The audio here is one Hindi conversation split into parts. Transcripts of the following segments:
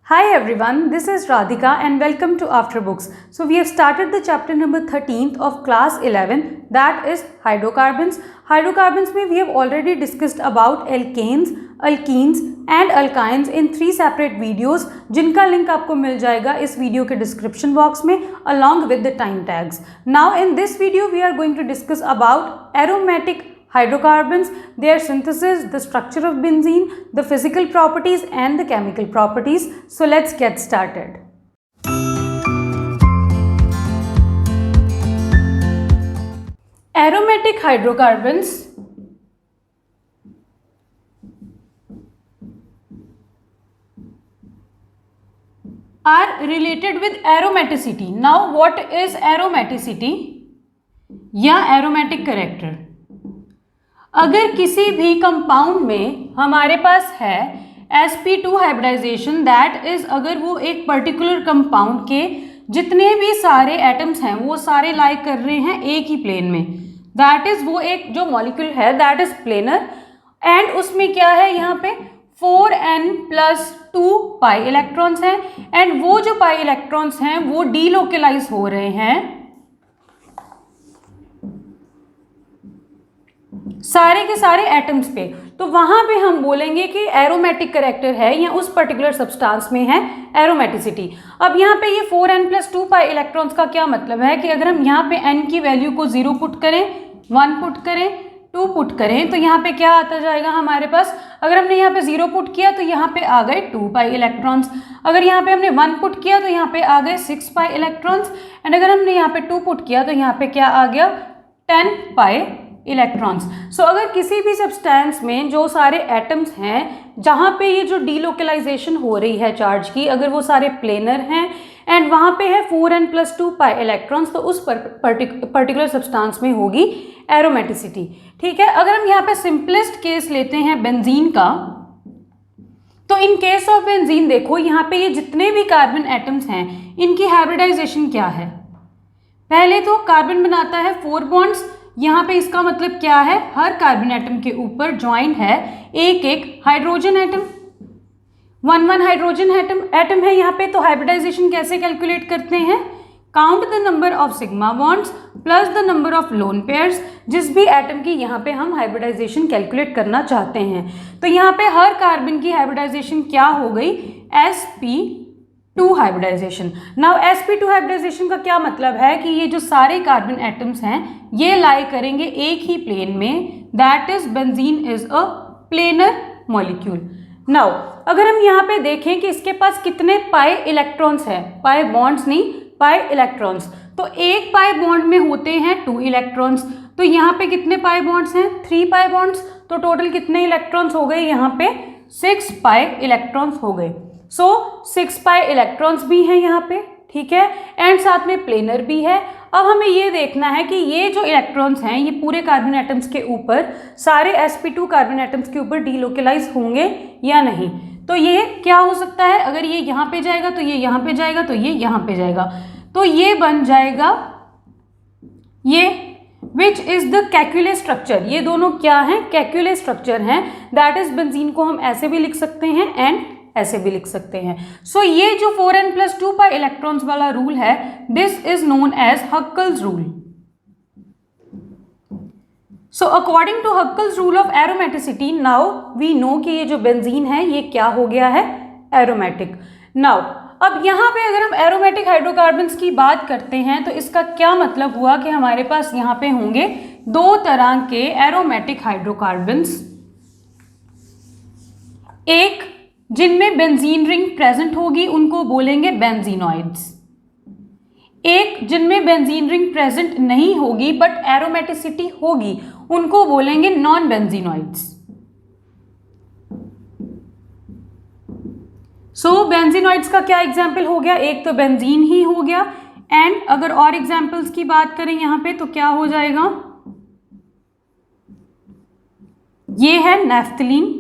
Hi everyone, this is Radhika and welcome to After Books. So we have started the chapter number 13th of class 11, that is hydrocarbons. Hydrocarbons में we have already discussed about alkanes, alkenes and alkynes in 3 separate videos जिनका link आपको मिल जाएगा इस वीडियो के description box में along with the time tags. Now in this video we are going to discuss about aromatic hydrocarbons, their synthesis, the structure of benzene, the physical properties and the chemical properties. So let's get started. Aromatic hydrocarbons are related with aromaticity. Now what is aromaticity या aromatic character? अगर किसी भी कंपाउंड में हमारे पास है sp2 हाइब्रिडाइजेशन, दैट इज अगर वो एक पर्टिकुलर कंपाउंड के जितने भी सारे एटम्स हैं वो सारे लाई कर रहे हैं एक ही प्लेन में, दैट इज वो एक जो मॉलिक्यूल है दैट इज प्लेनर एंड उसमें क्या है यहाँ पे 4n+2 पाई इलेक्ट्रॉन्स हैं एंड वो जो पाई इलेक्ट्रॉन्स हैं वो डीलोकलाइज हो रहे हैं सारे के सारे एटम्स पे, तो वहां पे हम बोलेंगे कि एरोमेटिक करेक्टर है या उस पर्टिकुलर सब्सटेंस में है एरोमेटिसिटी। अब यहाँ पे ये 4n+2 पाई इलेक्ट्रॉन्स का क्या मतलब है कि अगर हम यहाँ पे n की वैल्यू को 0 पुट करें, 1 पुट करें, 2 पुट करें तो यहाँ पे क्या आता जाएगा हमारे पास। अगर हमने यहाँ पे 0 पुट किया तो यहाँ पे आ गए 2 पाई इलेक्ट्रॉन्स, अगर यहाँ पे हमने 1 पुट किया तो यहाँ पे आ गए 6 पाई इलेक्ट्रॉन्स एंड अगर हमने यहाँ पे 2 पुट किया तो यहाँ पे क्या आ गया 10 पाई इलेक्ट्रॉन्स। सो अगर किसी भी सब्सटेंस में जो सारे एटम्स हैं जहाँ पे ये जो डीलोकलाइजेशन हो रही है चार्ज की, अगर वो सारे प्लेनर हैं एंड वहाँ पे है 4n+2 पाई इलेक्ट्रॉन्स, तो उस पर्टिकुलर सब्सटेंस में होगी एरोमेटिसिटी। ठीक है, अगर हम यहाँ पे सिंपलेस्ट केस लेते हैं बेंजीन का, तो इन केस ऑफ बेंजीन देखो यहाँ पे ये जितने भी कार्बन एटम्स हैं इनकी हाइब्रिडाइजेशन क्या है। पहले तो कार्बन बनाता है 4 बॉन्ड्स, यहाँ पे इसका मतलब क्या है, हर कार्बन एटम के ऊपर ज्वाइंट है एक एक हाइड्रोजन एटम, 1 हाइड्रोजन एटम है यहाँ पे। तो हाइब्रिडाइजेशन कैसे कैलकुलेट करते हैं, count the number of sigma bonds plus the number of lone pairs, जिस भी एटम की यहाँ पे हम हाइब्रिडाइजेशन कैलकुलेट करना चाहते हैं। तो यहाँ पे हर कार्बन की हाइब्रिडाइजेशन क्या हो गई, sp2 hybridisation. Now sp2 hybridisation का क्या मतलब है कि ये जो सारे कार्बन एटम्स हैं ये लाई करेंगे एक ही प्लेन में, that is benzene is a planar molecule. Now अगर हम यहाँ पे देखें कि इसके पास कितने पाई इलेक्ट्रॉन्स हैं, पाई बॉन्ड्स नहीं पाई इलेक्ट्रॉन्स, तो एक पाई बॉन्ड में होते हैं 2 इलेक्ट्रॉन्स, तो यहाँ पे कितने पाई बॉन्ड्स हैं 3 पाई बॉन्ड्स, तो टोटल कितने इलेक्ट्रॉन्स हो गए यहाँ पे 6 पाई इलेक्ट्रॉन्स हो गए। सो 6 पाई इलेक्ट्रॉन्स भी हैं यहाँ पे, ठीक है, एंड साथ में प्लेनर भी है। अब हमें ये देखना है कि ये जो इलेक्ट्रॉन्स हैं ये पूरे कार्बन एटम्स के ऊपर, सारे sp2 कार्बन एटम्स के ऊपर डीलोकलाइज होंगे या नहीं। तो ये क्या हो सकता है, अगर ये यहाँ पे जाएगा तो ये यहाँ पे जाएगा तो ये यहाँ पे जाएगा, तो ये बन जाएगा ये विच इज द कैक्युले स्ट्रक्चर। ये दोनों क्या हैं, कैक्युले स्ट्रक्चर हैं, दैट इज बेंजीन को हम ऐसे भी लिख सकते हैं एंड ऐसे भी लिख सकते हैं। सो ये जो 4n+2 पाई इलेक्ट्रॉन्स वाला रूल है this is known as Huckel's rule. So according to Huckel's rule of aromaticity now we know कि ये जो बेंजीन है ये क्या हो गया है, एरोमेटिक। नाउ अब यहाँ पे अगर हम एरोमेटिक हाइड्रोकार्बन्स की बात करते हैं तो इसका क्या मतलब हुआ कि हमारे पास यहाँ पे होंगे 2 तरह के एरोमेटिक हाइड्रोकार्बन्स, एक जिनमें बेंजीन रिंग प्रेजेंट होगी उनको बोलेंगे बेंजीनॉइड्स, एक जिनमें बेंजीन रिंग प्रेजेंट नहीं होगी बट एरोमेटिसिटी होगी उनको बोलेंगे नॉन बेंजीनॉइड्स। सो बेंजीनॉइड्स का क्या एग्जाम्पल हो गया, एक तो बेंजीन ही हो गया एंड अगर और एग्जाम्पल्स की बात करें यहाँ पे तो क्या हो जाएगा, ये है नेफ्थलीन,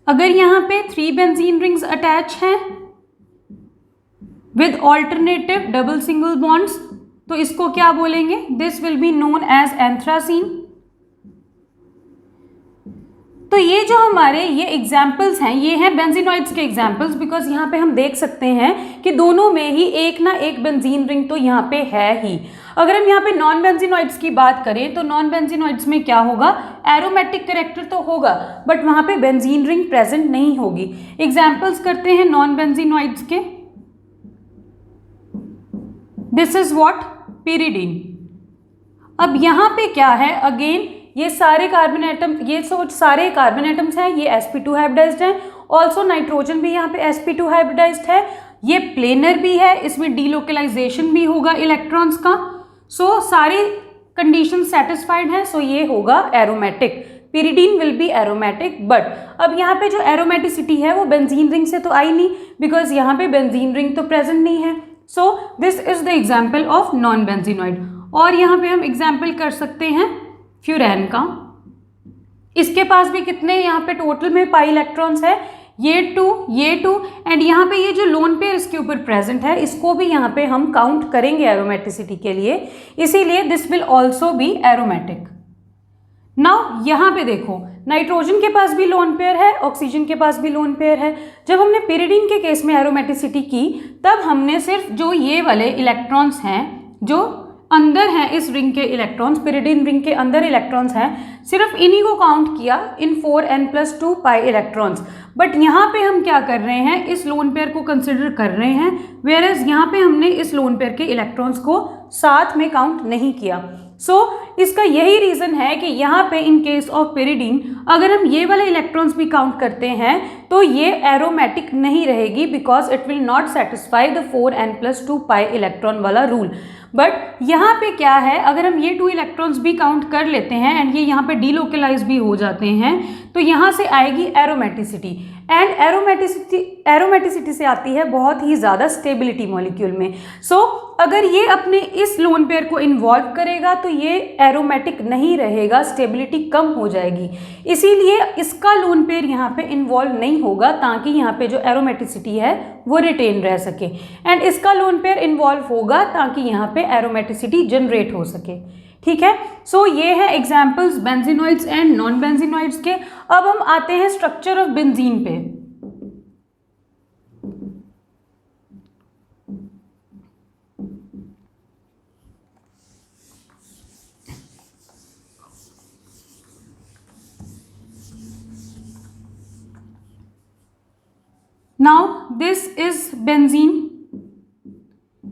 अगर यहाँ पे 3 बेंजीन रिंग्स अटैच हैं with alternative double single bonds तो इसको क्या बोलेंगे, this will be known as anthracene. तो ये जो हमारे ये एग्जाम्पल्स हैं, ये हैं बेंजीनॉइड्स के एग्जाम्पल्स, बिकॉज यहाँ पे हम देख सकते हैं कि दोनों में ही एक ना एक बेंजीन रिंग तो यहाँ पे है ही। अगर हम यहाँ पे नॉन बेंजीनॉइड्स की बात करें तो नॉन बेंजीनॉइड्स में क्या होगा, एरोमेटिक कैरेक्टर तो होगा बट वहाँ पे बेंजीन रिंग प्रेजेंट नहीं होगी। एग्जाम्पल्स करते हैं नॉन बेंजीनॉइड्स के। This is what, pyridine. अब यहाँ पे क्या है, अगेन ये सारे कार्बन एटम, ये सारे कार्बन एटम्स हैं, ये sp2 हाइब्रिडाइज्ड हैं। ऑल्सो नाइट्रोजन भी यहाँ पे sp2 हाइब्रिडाइज्ड है। ये प्लेनर भी है, इसमें डीलोकलाइजेशन भी होगा इलेक्ट्रॉन्स का। सो सारी कंडीशन सेटिस्फाइड है, सो ये होगा aromatic. Pyridine will be aromatic, but अब यहाँ पे जो एरोमेटिसिटी है वो बेंजीन रिंग से तो आई नहीं, बिकॉज यहाँ पे बेंजीन रिंग तो प्रेजेंट नहीं है। So this is the example of non benzenoid. और यहाँ पे हम एग्जाम्पल कर सकते हैं फ्यूरेन का। इसके पास भी कितने यहाँ पे टोटल में पाई इलेक्ट्रॉन्स है, ये 2 एंड यहाँ पे ये जो लोन पेयर इसके ऊपर प्रेजेंट है, इसको भी यहाँ पे हम काउंट करेंगे एरोमेटिसिटी के लिए, इसीलिए this will also be aromatic. Now यहाँ पे देखो, नाइट्रोजन के पास भी लोन पेयर है, ऑक्सीजन के पास भी लोन पेयर है। जब हमने पिरिडीन के केस में एरोमेटिसिटी की, तब हमने सिर्फ जो ये वाले इलेक्ट्रॉन्स हैं जो अंदर हैं इस रिंग के इलेक्ट्रॉन्स, पिरिडीन रिंग के अंदर इलेक्ट्रॉन्स हैं, सिर्फ इन्हीं को काउंट किया इन 4n+2 पाई इलेक्ट्रॉन्स। बट यहाँ पे हम क्या कर रहे हैं, इस लोन पेयर को कंसिडर कर रहे हैं, वेयर एज यहाँ पे हमने इस लोन पेयर के इलेक्ट्रॉन्स को साथ में काउंट नहीं किया। सो इसका यही रीज़न है कि यहाँ पे इन केस ऑफ पिरिडीन अगर हम ये वाले इलेक्ट्रॉन्स भी काउंट करते हैं तो ये एरोमेटिक नहीं रहेगी, because it will not satisfy the 4n+2 pi electron वाला रूल। बट यहाँ पे क्या है, अगर हम ये 2 इलेक्ट्रॉन्स भी काउंट कर लेते हैं एंड ये यहाँ पे डीलोकलाइज भी हो जाते हैं, तो यहाँ से आएगी एरोमेटिसिटी। एंड एरोमेटिसिटी से आती है बहुत ही ज़्यादा स्टेबिलिटी मॉलिक्यूल में। सो अगर ये अपने इस लोन पेयर को इन्वॉल्व करेगा तो ये एरोमेटिक नहीं रहेगा, स्टेबिलिटी कम हो जाएगी, इसीलिए इसका लोन पेयर यहाँ पे इन्वॉल्व नहीं होगा ताकि यहाँ पे जो एरोमेटिसिटी है वो रिटेन रह सके। एंड इसका लोन पेयर इन्वॉल्व होगा ताकि यहाँ पे एरोमेटिसिटी जनरेट हो सके। ठीक है, सो ये है एग्जाम्पल्स बेंजीनॉइड्स एंड नॉन बेंजीनॉइड्स के। अब हम आते हैं स्ट्रक्चर ऑफ बेंजीन पे। नाउ दिस इज बेंजीन,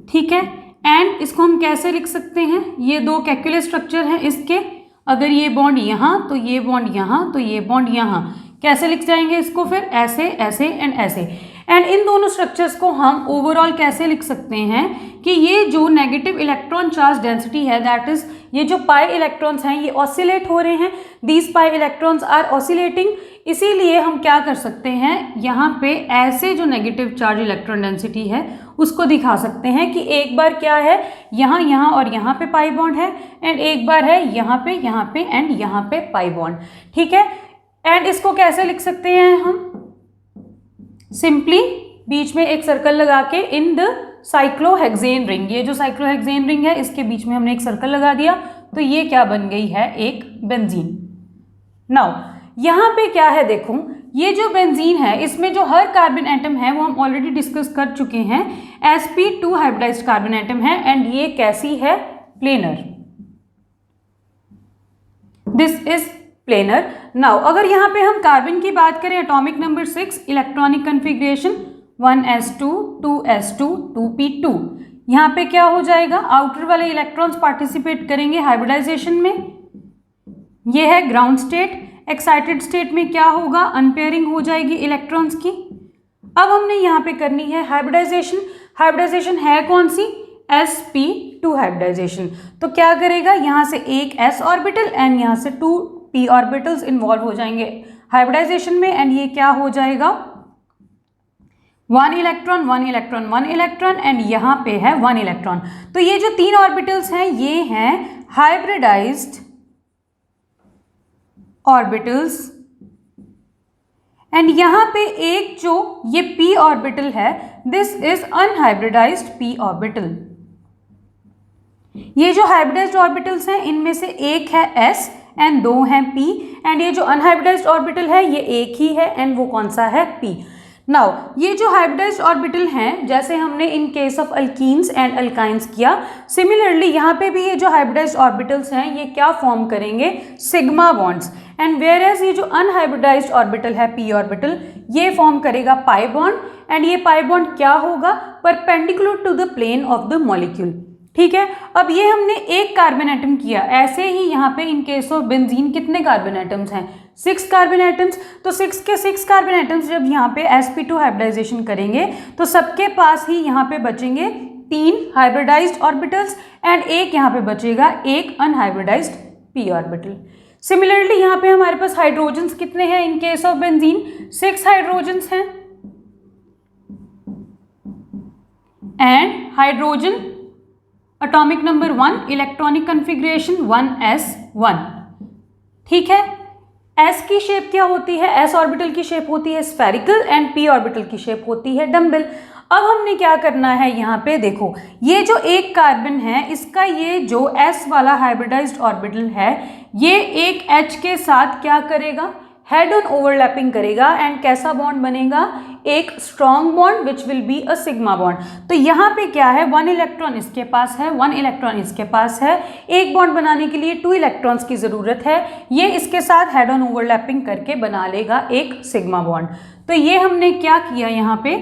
ठीक है, एंड इसको हम कैसे लिख सकते हैं, ये 2 कैल्कुलस स्ट्रक्चर हैं इसके, अगर ये बॉन्ड यहाँ तो ये बॉन्ड यहाँ तो ये बॉन्ड यहाँ, कैसे लिख जाएंगे इसको, फिर ऐसे ऐसे एंड ऐसे। एंड इन दोनों स्ट्रक्चर्स को हम ओवरऑल कैसे लिख सकते हैं कि ये जो नेगेटिव इलेक्ट्रॉन चार्ज डेंसिटी है, दैट इज ये जो पाई इलेक्ट्रॉन्स हैं ये ऑसिलेट हो रहे हैं, these pi electrons are oscillating, इसीलिए हम क्या कर सकते हैं, यहाँ पे ऐसे जो नेगेटिव चार्ज इलेक्ट्रॉन डेंसिटी है उसको दिखा सकते हैं कि एक बार क्या है, यहाँ यहाँ और यहाँ पे पाई बॉन्ड है, एंड एक बार है यहाँ पे एंड यहाँ पे पाई बॉन्ड। ठीक है, एंड इसको कैसे लिख सकते हैं हम, सिंपली बीच में एक सर्कल लगा के इन द साइक्लोहेक्सेन रिंग, ये जो साइक्लोहेक्सेन रिंग है इसके बीच में हमने एक सर्कल लगा दिया, तो ये क्या बन गई है, एक बेंजीन। नाउ यहाँ पे क्या है, देखो ये जो बेंजीन है इसमें जो हर कार्बन एटम है वो हम ऑलरेडी डिस्कस कर चुके हैं, sp2 हाइब्रिडाइज्ड कार्बन एटम है, एंड ये कैसी है, planar, this is planar. Now अगर यहाँ पे हम कार्बन की बात करें, atomic number 6, electronic configuration 1s2 2s2 2p2, यहाँ पे क्या हो जाएगा, आउटर वाले इलेक्ट्रॉन्स पार्टिसिपेट करेंगे हाइब्रिडाइजेशन में, ये है ग्राउंड स्टेट। एक्साइटेड स्टेट में क्या होगा, अनपेयरिंग हो जाएगी इलेक्ट्रॉन्स की। अब हमने यहाँ पे करनी है हाइब्रिडाइजेशन। हाइब्रिडाइजेशन है कौन सी, sp2 हाइब्रिडाइजेशन। तो क्या करेगा, यहाँ से एक s ऑर्बिटल एंड यहाँ से 2 p ऑर्बिटल्स इन्वॉल्व हो जाएंगे हाइब्रिडाइजेशन में, एंड ये क्या हो जाएगा, 1 इलेक्ट्रॉन 1 इलेक्ट्रॉन 1 इलेक्ट्रॉन, एंड यहाँ पे है 1 इलेक्ट्रॉन। तो ये जो 3 ऑर्बिटल्स हैं ये हैं हाइब्रिडाइज्ड ऑर्बिटल्स, एंड यहाँ पे एक जो ये p ऑर्बिटल है, this is unhybridised p orbital. ये जो हाइब्रिडाइज्ड ऑर्बिटल्स हैं इनमें से एक है s एंड 2 हैं p, एंड ये जो अनहाइब्रिडाइज्ड ऑर्बिटल है ये एक ही है, एंड वो कौन सा है, p। नाउ ये जो हाइब्रिडाइज्ड ऑर्बिटल हैं, जैसे हमने इन case of alkenes and alkynes किया, सिमिलरली यहाँ पे भी ये जो हाइब्रिडाइज्ड ऑर्बिटल्स हैं ये क्या फॉर्म करेंगे, sigma bonds, and whereas ये जो अनहाइब्रिडाइज्ड ऑर्बिटल है p ऑर्बिटल, ये फॉर्म करेगा पाई बॉन्ड, एंड ये पाई बॉन्ड क्या होगा, perpendicular to the plane of the molecule. ठीक है, अब ये हमने एक कार्बन एटम किया, ऐसे ही यहाँ पे इन केस ऑफ बेंजीन कितने कार्बन एटम्स हैं, 6 कार्बन एटम्स। तो 6 के 6 कार्बन एटम्स जब यहाँ पे sp2 हाइब्रिडाइजेशन करेंगे तो सबके पास ही यहाँ पे बचेंगे 3 हाइब्रिडाइज्ड ऑर्बिटल्स, एंड एक यहाँ पे बचेगा एक अनहाइब्रिडाइज्ड p ऑर्बिटल। सिमिलरली यहाँ पे हमारे पास हाइड्रोजन्स कितने हैं in case of benzene, 6 hydrogens हैं, and hydrogen atomic number 1, electronic configuration 1s1। ठीक है, s की शेप क्या होती है, s ऑर्बिटल की शेप होती है स्फेरिकल, एंड p ऑर्बिटल की शेप होती है डम्बल। अब हमने क्या करना है, यहाँ पे देखो ये जो एक कार्बन है इसका ये जो s वाला हाइब्रिडाइज्ड ऑर्बिटल है ये एक h के साथ क्या करेगा, हेड ऑन ओवरलैपिंग करेगा, एंड कैसा बॉन्ड बनेगा, एक strong bond which will be a sigma bond. तो यहाँ पे क्या है, 1 इलेक्ट्रॉन इसके पास है, 1 इलेक्ट्रॉन इसके पास है, एक बॉन्ड बनाने के लिए 2 इलेक्ट्रॉन्स की ज़रूरत है, ये इसके साथ हेड ऑन ओवरलैपिंग करके बना लेगा एक सिग्मा बॉन्ड। तो ये हमने क्या किया, यहाँ पे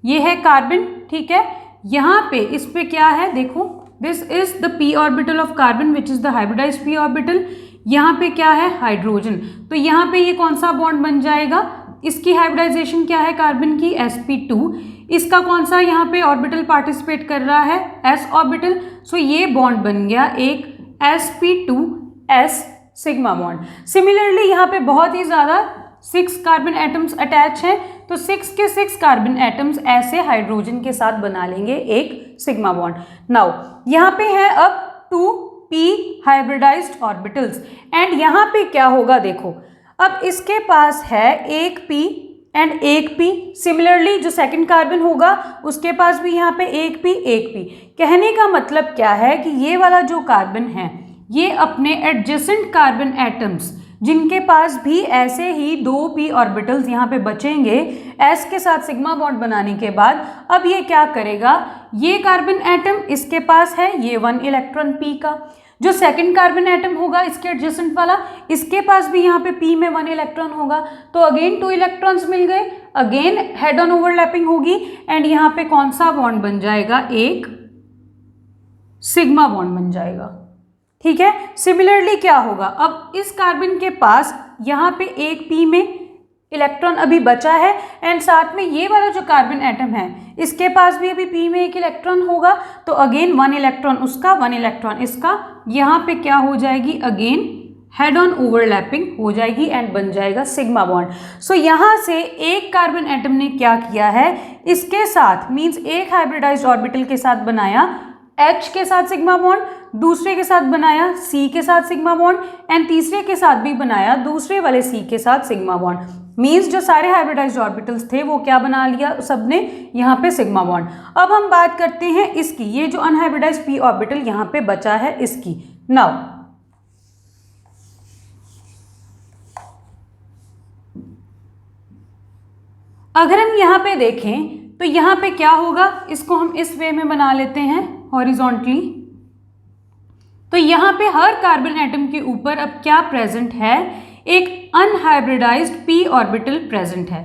ये है कार्बन, ठीक है, यहाँ पे इस पे क्या है, देखो this is the p orbital of carbon which is the hybridized p orbital, यहाँ पे क्या है हाइड्रोजन, तो यहाँ पे ये कौन सा बॉन्ड बन जाएगा, इसकी हाइब्रिडाइजेशन क्या है कार्बन की, sp2, इसका कौन सा यहाँ पे ऑर्बिटल पार्टिसिपेट कर रहा है, s ऑर्बिटल, सो ये बॉन्ड बन गया एक sp2s सिग्मा बॉन्ड। सिमिलरली यहाँ पे बहुत ही ज़्यादा 6 कार्बन एटम्स अटैच हैं, तो 6 के 6 कार्बन एटम्स ऐसे हाइड्रोजन के साथ बना लेंगे एक सिग्मा बॉन्ड। नाउ यहाँ पे है अब 2p हाइब्रिडाइज्ड ऑर्बिटल्स, एंड यहाँ पे क्या होगा, देखो अब इसके पास है एक p एंड एक p, सिमिलरली जो सेकंड कार्बन होगा उसके पास भी यहाँ पे एक p। कहने का मतलब क्या है कि ये वाला जो कार्बन है ये अपने एडजेसेंट कार्बन एटम्स जिनके पास भी ऐसे ही 2p ऑर्बिटल्स यहाँ पे बचेंगे s के साथ सिग्मा बॉन्ड बनाने के बाद, अब ये क्या करेगा, ये कार्बन एटम इसके पास है ये 1 इलेक्ट्रॉन p का, जो सेकंड कार्बन एटम होगा इसके एडजेसेंट वाला इसके पास भी यहाँ पे p में 1 इलेक्ट्रॉन होगा, तो अगेन 2 इलेक्ट्रॉन्स मिल गए, अगेन हेड ऑन ओवरलैपिंग होगी, एंड यहाँ पे कौन सा बॉन्ड बन जाएगा, एक सिग्मा बॉन्ड बन जाएगा। ठीक है, सिमिलरली क्या होगा, अब इस कार्बन के पास यहाँ पे एक p में इलेक्ट्रॉन अभी बचा है, एंड साथ में ये वाला जो कार्बन एटम है इसके पास भी अभी p में एक इलेक्ट्रॉन होगा, तो अगेन 1 इलेक्ट्रॉन उसका 1 इलेक्ट्रॉन इसका, यहाँ पे क्या हो जाएगी, अगेन हेड ऑन ओवरलैपिंग हो जाएगी एंड बन जाएगा सिग्मा बॉन्ड। सो यहाँ से एक कार्बन एटम ने क्या किया है, इसके साथ मीन्स एक हाइब्रिडाइज्ड ऑर्बिटल के साथ बनाया H के साथ सिग्मा बॉन्ड, दूसरे के साथ बनाया C के साथ सिग्मा बॉन्ड, एंड तीसरे के साथ भी बनाया दूसरे वाले C के साथ सिग्मा बॉन्ड। मीन्स जो सारे हाइब्रिडाइज्ड ऑर्बिटल्स थे वो क्या बना लिया सबने, यहाँ पे सिग्मा बॉन्ड। अब हम बात करते हैं इसकी, ये जो अनहाइब्रिडाइज्ड p ऑर्बिटल यहाँ पे बचा है इसकी। नाउ अगर हम यहाँ पे देखें तो यहाँ पे क्या होगा, इसको हम इस वे में बना लेते हैं हॉरिजॉन्टली, तो यहाँ पे हर कार्बन एटम के ऊपर अब क्या प्रेजेंट है, एक अनहाइब्रिडाइज्ड p ऑर्बिटल प्रेजेंट है,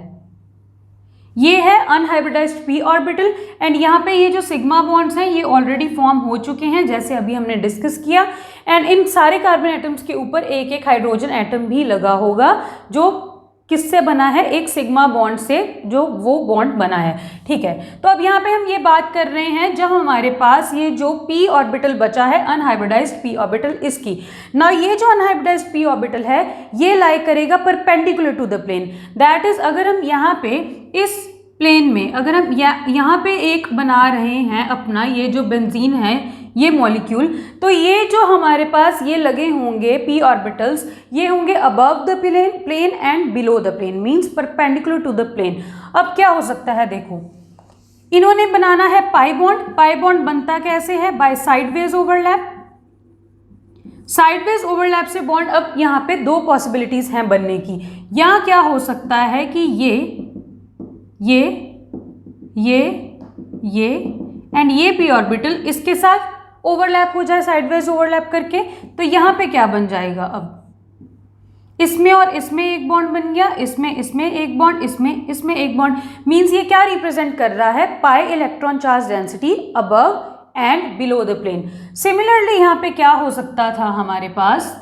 ये है अनहाइब्रिडाइज्ड p ऑर्बिटल, एंड यहाँ पे ये जो सिग्मा बॉन्ड्स हैं ये ऑलरेडी फॉर्म हो चुके हैं जैसे अभी हमने डिस्कस किया, एंड इन सारे कार्बन एटम्स के ऊपर एक एक हाइड्रोजन एटम भी लगा होगा जो किससे बना है, एक सिग्मा बॉन्ड से जो वो बॉन्ड बना है। ठीक है, तो अब यहाँ पे हम ये बात कर रहे हैं जब हमारे पास ये जो p ऑर्बिटल बचा है अनहाइब्रिडाइज्ड p ऑर्बिटल इसकी, ना ये जो अनहाइब्रिडाइज्ड p ऑर्बिटल है ये लाई करेगा perpendicular to the plane, that is अगर हम यहाँ पे इस प्लेन में अगर हम यहाँ पे एक बना रहे हैं अपना ये जो बेंजीन है ये मॉलिक्यूल, तो ये जो हमारे पास ये लगे होंगे p ऑर्बिटल्स ये होंगे above the plane and below the plane, means perpendicular to the plane. अब क्या हो सकता है, देखो इन्होंने बनाना है पाई बॉन्ड बनता कैसे है, by sideways overlap, sideways overlap से बॉन्ड, अब यहाँ पे दो पॉसिबिलिटीज हैं बनने की। यहाँ क्या हो सकता है कि ये एंड ये p ऑर्बिटल इसके साथ ओवरलैप हो जाए, साइडवेज ओवरलैप करके, तो यहाँ पे क्या बन जाएगा, अब इसमें और इसमें एक बॉन्ड बन गया, इसमें एक बॉन्ड, इसमें एक बॉन्ड। मींस ये क्या रिप्रेजेंट कर रहा है, pi electron charge density above and below the plane. Similarly यहाँ पे क्या हो सकता था हमारे पास,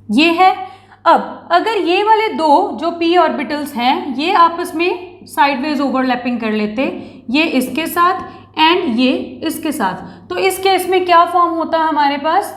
ये है। अब अगर ये वाले दो जो p ऑर्बिटल्स हैं ये आपस में साइडवेज ओवरलैपिंग कर लेते, ये इसके साथ एंड ये इसके साथ, तो इस केस में क्या फॉर्म होता है हमारे पास,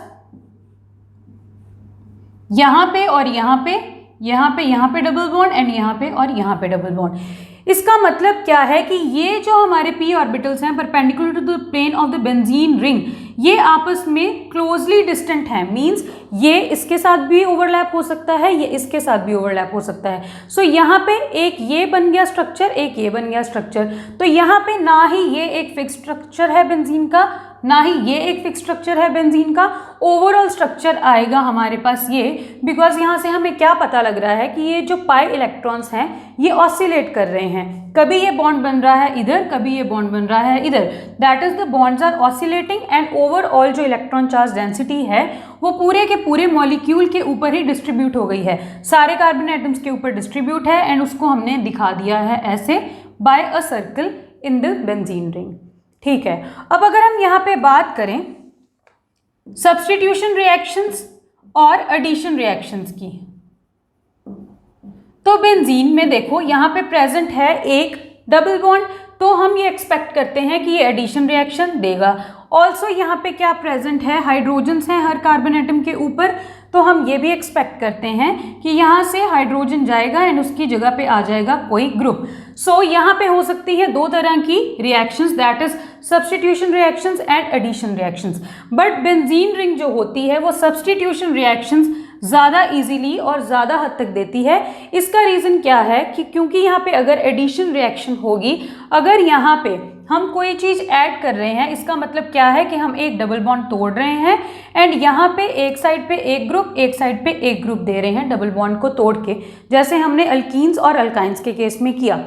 यहां पे और यहां पे, यहां पे डबल बॉन्ड एंड यहां पे और यहां पे डबल बॉन्ड। इसका मतलब क्या है कि ये जो हमारे p ऑर्बिटल्स हैं perpendicular to the plane of the benzene ring, ये आपस में क्लोजली डिस्टेंट है। मींस ये इसके साथ भी ओवरलैप हो सकता है, ये इसके साथ भी ओवरलैप हो सकता है। सो यहाँ पे एक ये बन गया स्ट्रक्चर, एक ये बन गया स्ट्रक्चर। तो यहाँ पे ना ही ये एक फिक्स स्ट्रक्चर है बेंजीन का, ना ही ये एक फिक्स स्ट्रक्चर है बेंजीन का, ओवरऑल स्ट्रक्चर आएगा हमारे पास ये। बिकॉज यहाँ से हमें क्या पता लग रहा है कि ये जो पाई इलेक्ट्रॉन्स हैं ये ऑसिलेट कर रहे हैं, कभी ये बॉन्ड बन रहा है इधर, कभी ये बॉन्ड बन रहा है इधर। That is the bonds are oscillating and overall जो इलेक्ट्रॉन चार्ज डेंसिटी है वो पूरे के पूरे मॉलिक्यूल के ऊपर ही डिस्ट्रीब्यूट हो गई है, सारे कार्बन एटम्स के ऊपर डिस्ट्रीब्यूट है एंड उसको हमने दिखा दिया है ऐसे by a circle in the benzene ring. ठीक है, अब अगर हम यहाँ पे बात करें सब्स्टिट्यूशन रिएक्शंस और एडिशन रिएक्शंस की, तो बेंजीन में देखो यहाँ पे प्रेजेंट है एक डबल बॉन्ड, तो हम ये एक्सपेक्ट करते हैं कि ये एडिशन रिएक्शन देगा। ऑल्सो यहाँ पे क्या प्रेजेंट है, हाइड्रोजन्स हैं हर कार्बन एटम के ऊपर, तो हम ये भी एक्सपेक्ट करते हैं कि यहाँ से हाइड्रोजन जाएगा एंड उसकी जगह पे आ जाएगा कोई ग्रुप। सो यहाँ पे हो सकती है दो तरह की reactions, that is substitution reactions and addition reactions. But benzene ring जो होती है वो सब्स्टिट्यूशन रिएक्शंस ज़्यादा इजीली और ज़्यादा हद तक देती है। इसका रीज़न क्या है कि क्योंकि यहाँ पे अगर एडिशन रिएक्शन होगी, अगर यहाँ पे हम कोई चीज़ ऐड कर रहे हैं, इसका मतलब क्या है कि हम एक डबल बॉन्ड तोड़ रहे हैं एंड यहाँ पे एक साइड पे एक ग्रुप, एक साइड पे एक ग्रुप दे रहे हैं डबल बॉन्ड को तोड़ के, जैसे हमने अल्कीन्स और अल्काइंस के केस में किया।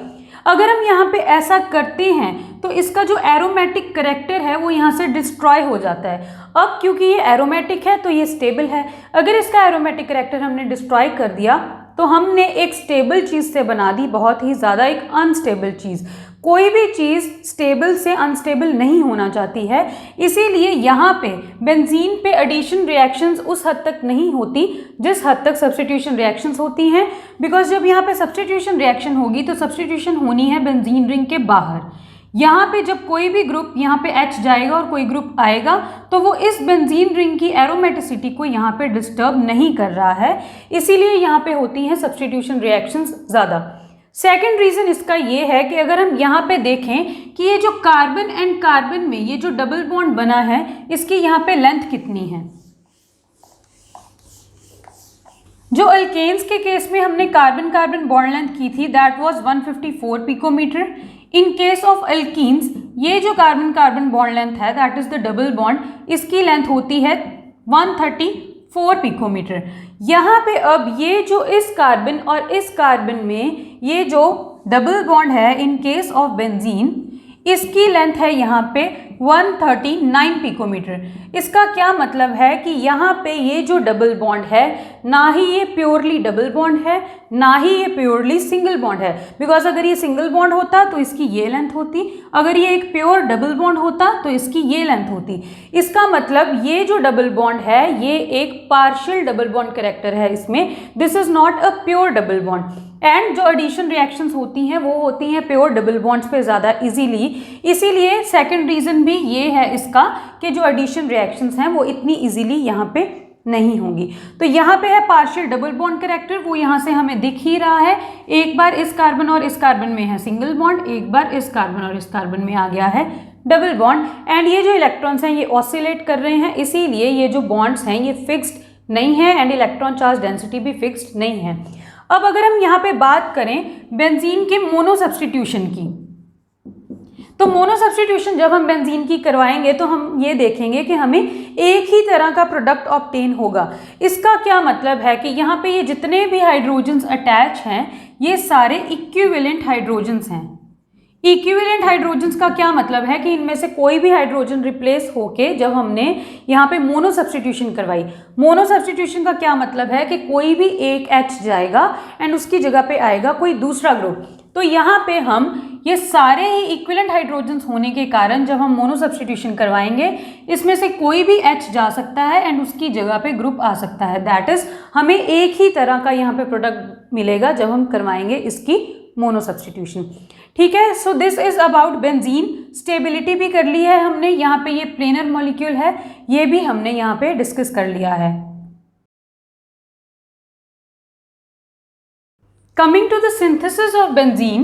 अगर हम यहाँ पे ऐसा करते हैं तो इसका जो एरोमेटिक करैक्टर है वो यहाँ से डिस्ट्रॉय हो जाता है। अब क्योंकि ये एरोमेटिक है तो ये स्टेबल है, अगर इसका एरोमेटिक करैक्टर हमने डिस्ट्रॉय कर दिया तो हमने एक स्टेबल चीज़ से बना दी बहुत ही ज़्यादा एक अनस्टेबल चीज़। कोई भी चीज़ स्टेबल से अनस्टेबल नहीं होना चाहती है, इसीलिए यहाँ पे बेंजीन पे एडिशन रिएक्शंस उस हद तक नहीं होती जिस हद तक सब्स्टिट्यूशन रिएक्शंस होती हैं। बिकॉज जब यहाँ पे सब्स्टिट्यूशन रिएक्शन होगी तो सब्स्टिट्यूशन होनी है बेंजीन रिंग के बाहर। यहाँ पे जब कोई भी ग्रुप यहाँ पे H जाएगा और कोई ग्रुप आएगा तो वो इस बेंजीन रिंग की एरोमेटिसिटी को यहाँ पे डिस्टर्ब नहीं कर रहा है, इसीलिए यहाँ पे होती हैं सब्स्टिट्यूशन रिएक्शंस ज़्यादा। सेकेंड रीज़न इसका ये है कि अगर हम यहाँ पे देखें कि ये जो कार्बन एंड कार्बन में ये जो डबल बॉन्ड बना है इसकी यहाँ पे लेंथ कितनी है। जो अल्केन्स के केस में हमने कार्बन कार्बन बॉन्ड लेंथ की थी that was 154 picometre. In case of alkenes ये जो कार्बन कार्बन बॉन्ड लेंथ है that is the double bond, इसकी लेंथ होती है 134 पिकोमीटर। यहाँ पे अब ये जो इस कार्बन और इस कार्बन में ये जो डबल बॉन्ड है इन केस ऑफ बेंजीन, इसकी लेंथ है यहाँ पे 139 पिकोमीटर। इसका क्या मतलब है कि यहाँ पे ये जो डबल बॉन्ड है ना ही ये प्योरली डबल बॉन्ड है ना ही ये प्योरली सिंगल बॉन्ड है। बिकॉज अगर ये सिंगल बॉन्ड होता तो इसकी ये लेंथ होती, अगर ये एक प्योर डबल बॉन्ड होता तो इसकी ये लेंथ होती। इसका मतलब ये जो डबल बॉन्ड है ये एक पार्शियल डबल बॉन्ड कैरेक्टर है इसमें, this is not a pure double bond. And जो एडिशन रिएक्शंस होती हैं वो होती हैं प्योर डबल बॉन्ड्स पे ज़्यादा इजीली, इसीलिए सेकंड रीज़न भी ये है इसका कि जो एडिशन रिएक्शंस हैं वो इतनी इजीली यहाँ पे नहीं होंगी। तो यहाँ पे है पार्शियल डबल बॉन्ड कैरेक्टर, वो यहाँ से हमें दिख ही रहा है। एक बार इस कार्बन और इस कार्बन में है सिंगल बॉन्ड, एक बार इस कार्बन और इस कार्बन में आ गया है डबल बॉन्ड। एंड ये जो इलेक्ट्रॉन्स हैं ये ऑसिलेट कर रहे हैं, इसीलिए ये जो बॉन्ड्स हैं ये फिक्स्ड नहीं है एंड इलेक्ट्रॉन चार्ज डेंसिटी भी फिक्स्ड नहीं है। अब अगर हम यहाँ पे बात करें बेंजीन के मोनो सब्स्टिट्यूशन की, तो मोनो सब्स्टिट्यूशन जब हम बेंजीन की करवाएंगे तो हम ये देखेंगे कि हमें एक ही तरह का प्रोडक्ट ऑब्टेन होगा। इसका क्या मतलब है कि यहाँ पे ये जितने भी हाइड्रोजन्स अटैच हैं ये सारे इक्विवेलेंट हाइड्रोजन्स हैं। इक्विवेलेंट हाइड्रोजन्स का क्या मतलब है कि इनमें से कोई भी हाइड्रोजन रिप्लेस होके जब हमने यहाँ पे मोनो सब्स्टिट्यूशन करवाई, मोनो सब्स्टिट्यूशन का क्या मतलब है कि कोई भी एक H जाएगा एंड उसकी जगह पे आएगा कोई दूसरा ग्रुप। तो यहाँ पे हम ये सारे ही इक्विवेलेंट हाइड्रोजन्स होने के कारण जब हम मोनो सब्स्टिट्यूशन करवाएंगे इसमें से कोई भी H जा सकता है एंड उसकी जगह पे ग्रुप आ सकता है। दैट इज हमें एक ही तरह का यहाँ पे प्रोडक्ट मिलेगा जब हम करवाएंगे इसकी मोनो सब्स्टिट्यूशन। ठीक है, so this is about benzene. Stability भी कर ली है हमने, यहाँ पे ये प्लेनर मॉलिक्यूल है, ये भी हमने यहाँ पे डिस्कस कर लिया है। Coming to the synthesis of benzene,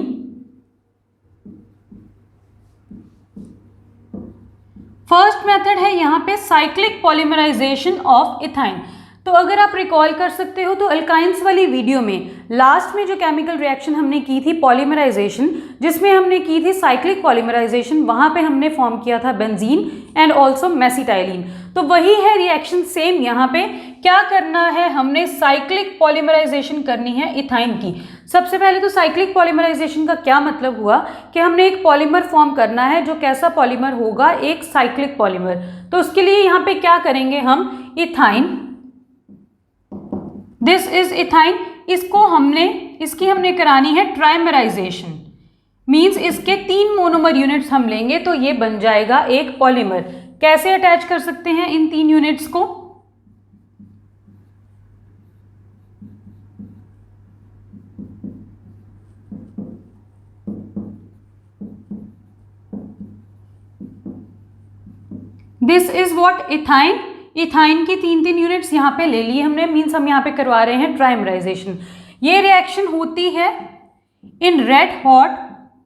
first method है यहाँ पे साइक्लिक पॉलीमराइजेशन ऑफ इथाइन। तो अगर आप रिकॉल कर सकते हो तो अल्काइंस वाली वीडियो में लास्ट में जो केमिकल रिएक्शन हमने की थी पॉलीमराइजेशन, जिसमें हमने की थी साइक्लिक पॉलीमराइजेशन, वहां पे हमने फॉर्म किया था बेंजीन एंड ऑल्सो मेसिटाइलिन। तो वही है रिएक्शन सेम यहाँ पे। क्या करना है, हमने साइक्लिक पॉलीमराइजेशन करनी है इथाइन की। सबसे पहले तो साइक्लिक पॉलीमराइजेशन का क्या मतलब हुआ कि हमने एक पॉलीमर फॉर्म करना है जो कैसा पॉलीमर होगा, एक साइक्लिक पॉलीमर। तो उसके लिए यहाँ पे क्या करेंगे हम, इथाइन, दिस इज इथाइन, इसकी हमने करानी है ट्राइमराइजेशन, मींस इसके 3 मोनोमर यूनिट्स हम लेंगे तो ये बन जाएगा एक पॉलीमर। कैसे अटैच कर सकते हैं इन 3 यूनिट्स को, this is what ethyne. Ethyne की 3 यूनिट्स यहाँ पे ले लिए हमने, मीन्स हम यहाँ पे करवा रहे हैं ट्राइमराइजेशन। ये रिएक्शन होती है इन रेड हॉट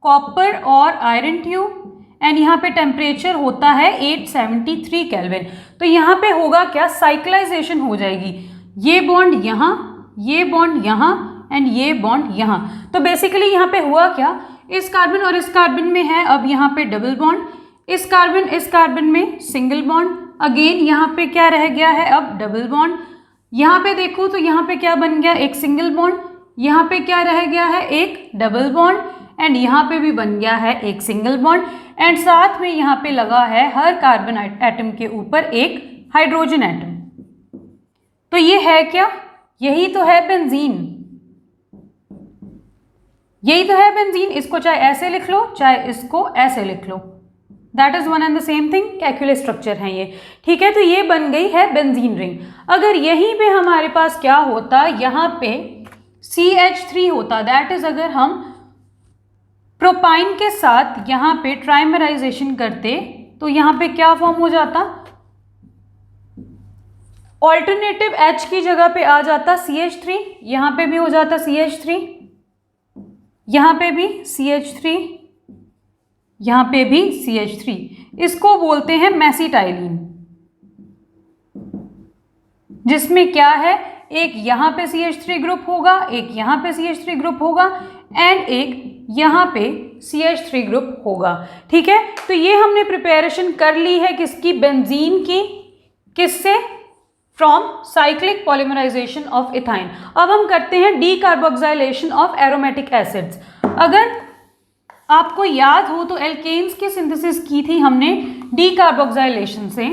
कॉपर और आयरन ट्यूब एंड यहाँ पे टेम्परेचर होता है 873 केल्विन। तो यहाँ पे होगा क्या, साइक्लाइजेशन हो जाएगी, ये बॉन्ड यहाँ, ये बॉन्ड यहाँ एंड ये बॉन्ड यहाँ। तो बेसिकली यहाँ पे हुआ क्या, इस कार्बन और इस कार्बन में है अब यहाँ पे डबल बॉन्ड, इस कार्बन में सिंगल बॉन्ड, अगेन यहाँ पे क्या रह गया है अब डबल बॉन्ड। यहाँ पे देखो तो यहाँ पे क्या बन गया, एक सिंगल बॉन्ड, यहाँ पे क्या रह गया है, एक डबल बॉन्ड एंड यहाँ पे भी बन गया है एक सिंगल बॉन्ड एंड साथ में यहाँ पे लगा है हर कार्बन एटम के ऊपर एक हाइड्रोजन एटम। तो ये है क्या, यही तो है बेंजीन, यही तो है बेंजीन। इसको चाहे ऐसे लिख लो चाहे इसको ऐसे लिख लो, that is one and the same thing, कैल्कुलस स्ट्रक्चर है ये। ठीक है, तो ये बन गई है बेंजीन रिंग। अगर यहीं पे हमारे पास क्या होता, यहाँ पे CH3 होता, दैट इज अगर हम प्रोपाइन के साथ यहाँ पे ट्राइमराइजेशन करते तो यहाँ पे क्या फॉर्म हो जाता, ऑल्टरनेटिव H की जगह पे आ जाता CH3, यहाँ पे भी हो जाता CH3, यहाँ पे भी CH3, यहाँ पे भी CH3। इसको बोलते हैं मेसिटाइलिन, जिसमें क्या है, एक यहाँ पे CH3 ग्रुप होगा, एक यहाँ पे CH3 ग्रुप होगा एंड एक यहाँ पे CH3 ग्रुप होगा। ठीक है, तो ये हमने प्रिपरेशन कर ली है किसकी, बेंजीन की, किससे, from cyclic polymerization of ethyne. अब हम करते हैं डीकार्बोक्सिलेशन ऑफ एरोमेटिक एसिड्स। अगर आपको याद हो तो एल्केन्स की सिंथेसिस की थी हमने डीकार्बोक्सिलेशन से।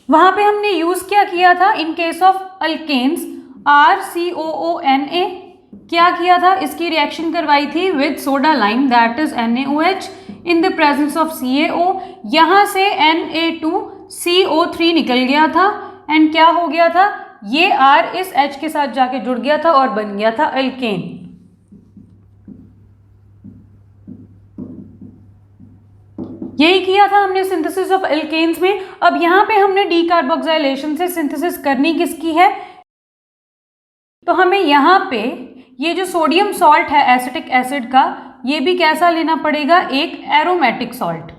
वहां पे हमने यूज क्या किया था, in case of alkanes RCOONA क्या किया था, इसकी रिएक्शन करवाई थी with soda lime, that is NaOH in the presence of CaO। यहां से Na2CO3 निकल गया था एंड क्या हो गया था, ये R इस H के साथ जाके जुड़ गया था और बन गया था अल्केन। यही किया था हमने सिंथेसिस ऑफ एल्केन्स में। अब यहाँ पे हमने डीकार्बोक्सिलेशन से सिंथेसिस करनी किसकी है, तो हमें यहाँ पे ये जो सोडियम सॉल्ट है एसिटिक एसिड का, ये भी कैसा लेना पड़ेगा, एक एरोमेटिक सॉल्ट।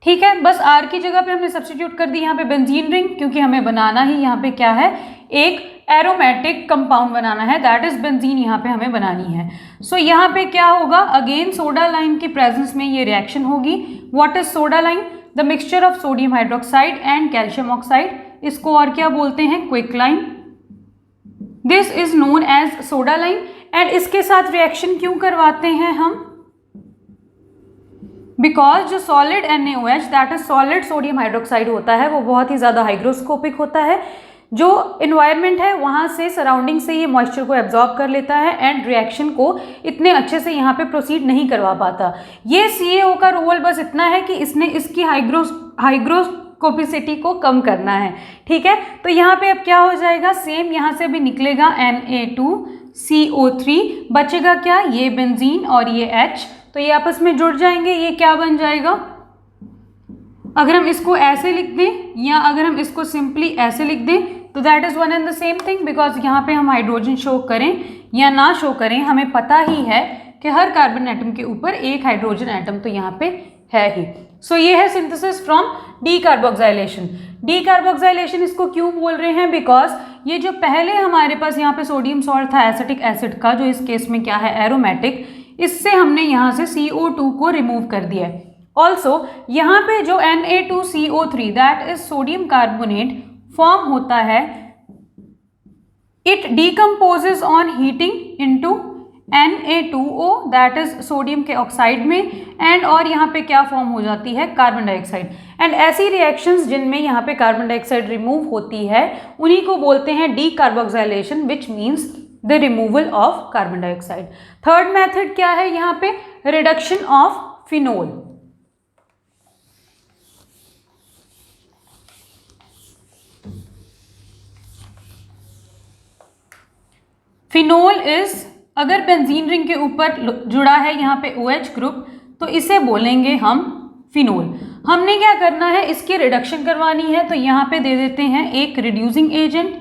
ठीक है, बस R की जगह पे हमने सब्स्टिट्यूट कर दी यहाँ पे बेंजीन रिंग, क्योंकि हमें बनाना ही यहाँ पे क्या है, एक एरोमेटिक कंपाउंड बनाना है, दैट इज बेंजीन यहाँ पे हमें बनानी है। सो यहाँ पे क्या होगा, अगेन सोडा लाइम की प्रेजेंस में ये रिएक्शन होगी। What is soda lime? The mixture of sodium hydroxide and calcium oxide, इसको और क्या बोलते हैं, quick lime. This is known as soda lime. And इसके साथ रिएक्शन क्यों करवाते हैं हम? बिकॉज जो solid NaOH that is solid sodium hydroxide होता है वो बहुत ही ज़्यादा हाइग्रोस्कोपिक होता है। जो इन्वायरमेंट है वहाँ से, सराउंडिंग से ये मॉइस्चर को एब्जॉर्ब कर लेता है एंड रिएक्शन को इतने अच्छे से यहाँ पे प्रोसीड नहीं करवा पाता। ये CaO का रोल बस इतना है कि इसने इसकी हाइग्रोस्कोपिसिटी को कम करना है, ठीक है। तो यहाँ पे अब क्या हो जाएगा, सेम यहाँ से भी निकलेगा Na2CO3, बचेगा क्या, ये बेंजीन और ये H, तो ये आपस में जुड़ जाएंगे। ये क्या बन जाएगा, अगर हम इसको ऐसे लिख दें या अगर हम इसको सिंपली ऐसे लिख दें तो that is one and the same thing, because यहाँ पे हम हाइड्रोजन शो करें या ना शो करें हमें पता ही है कि हर कार्बन एटम के ऊपर एक हाइड्रोजन एटम तो यहाँ पे है ही। सो ये है सिंथेसिस फ्रॉम डीकार्बोक्सिलेशन। डीकार्बोक्सिलेशन इसको क्यों बोल रहे हैं, बिकॉज ये जो पहले हमारे पास यहाँ पे सोडियम सॉल्ट था एसिटिक एसिड का, जो इस केस में क्या है एरोमेटिक, इससे हमने यहाँ से CO2 को रिमूव कर दिया है। ऑल्सो यहाँ पे जो Na2CO3 that is sodium carbonate form होता है, it decomposes on heating into Na2O that is sodium के ऑक्साइड में, एंड और यहाँ पे क्या फॉर्म हो जाती है, कार्बन डाइऑक्साइड। एंड ऐसी रिएक्शंस जिनमें यहाँ पे कार्बन डाइऑक्साइड रिमूव होती है उन्हीं को बोलते हैं decarboxylation, which means the removal of carbon dioxide. Third method क्या है यहाँ पे, reduction of phenol. Phenol is, अगर बेंजीन रिंग के ऊपर जुड़ा है यहाँ पे OH ग्रुप तो इसे बोलेंगे हम फिनोल। हमने क्या करना है, इसकी रिडक्शन करवानी है, तो यहाँ पे दे देते हैं एक रिड्यूसिंग एजेंट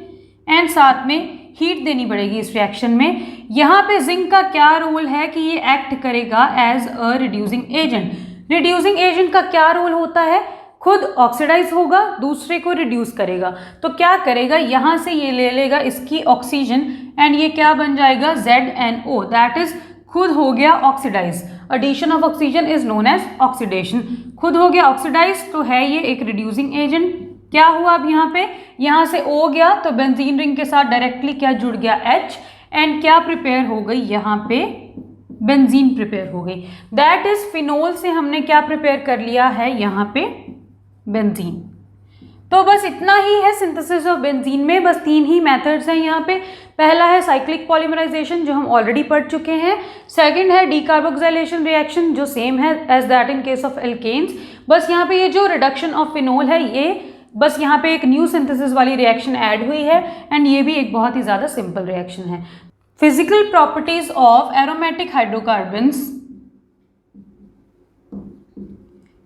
एंड साथ में हीट देनी पड़ेगी इस रिएक्शन में। यहाँ पे जिंक का क्या रोल है कि ये एक्ट करेगा as a reducing agent. Reducing agent का क्या रोल होता है, खुद ऑक्सीडाइज होगा, दूसरे को रिड्यूस करेगा। तो क्या करेगा, यहाँ से ये ले लेगा इसकी ऑक्सीजन एंड ये क्या बन जाएगा, ZNO दैट इज खुद हो गया oxidize. Addition of oxygen is known as oxidation. खुद हो गया ऑक्सीडाइज तो है ये एक रिड्यूसिंग एजेंट। क्या हुआ अब यहाँ पे, यहाँ से O गया तो बेंजीन रिंग के साथ डायरेक्टली क्या जुड़ गया H, एंड क्या प्रिपेयर हो गई, यहाँ पे बेंजीन प्रिपेयर हो गई। दैट इज फिनोल से हमने क्या प्रिपेयर कर लिया है, यहाँ पे बेंजीन। तो बस इतना ही है सिंथेसिस ऑफ बेंजीन में, बस 3 ही मेथड्स हैं यहाँ पे। पहला है साइक्लिक पॉलीमराइजेशन जो हम ऑलरेडी पढ़ चुके हैं। सेकंड है डीकार्बोक्सिलेशन रिएक्शन जो सेम है as that in case of alkanes. बस यहाँ पे ये जो रिडक्शन ऑफ फिनोल है ये बस यहाँ पे एक न्यू सिंथेसिस वाली रिएक्शन ऐड हुई है एंड ये भी एक बहुत ही ज़्यादा सिंपल रिएक्शन है। Physical properties of aromatic hydrocarbons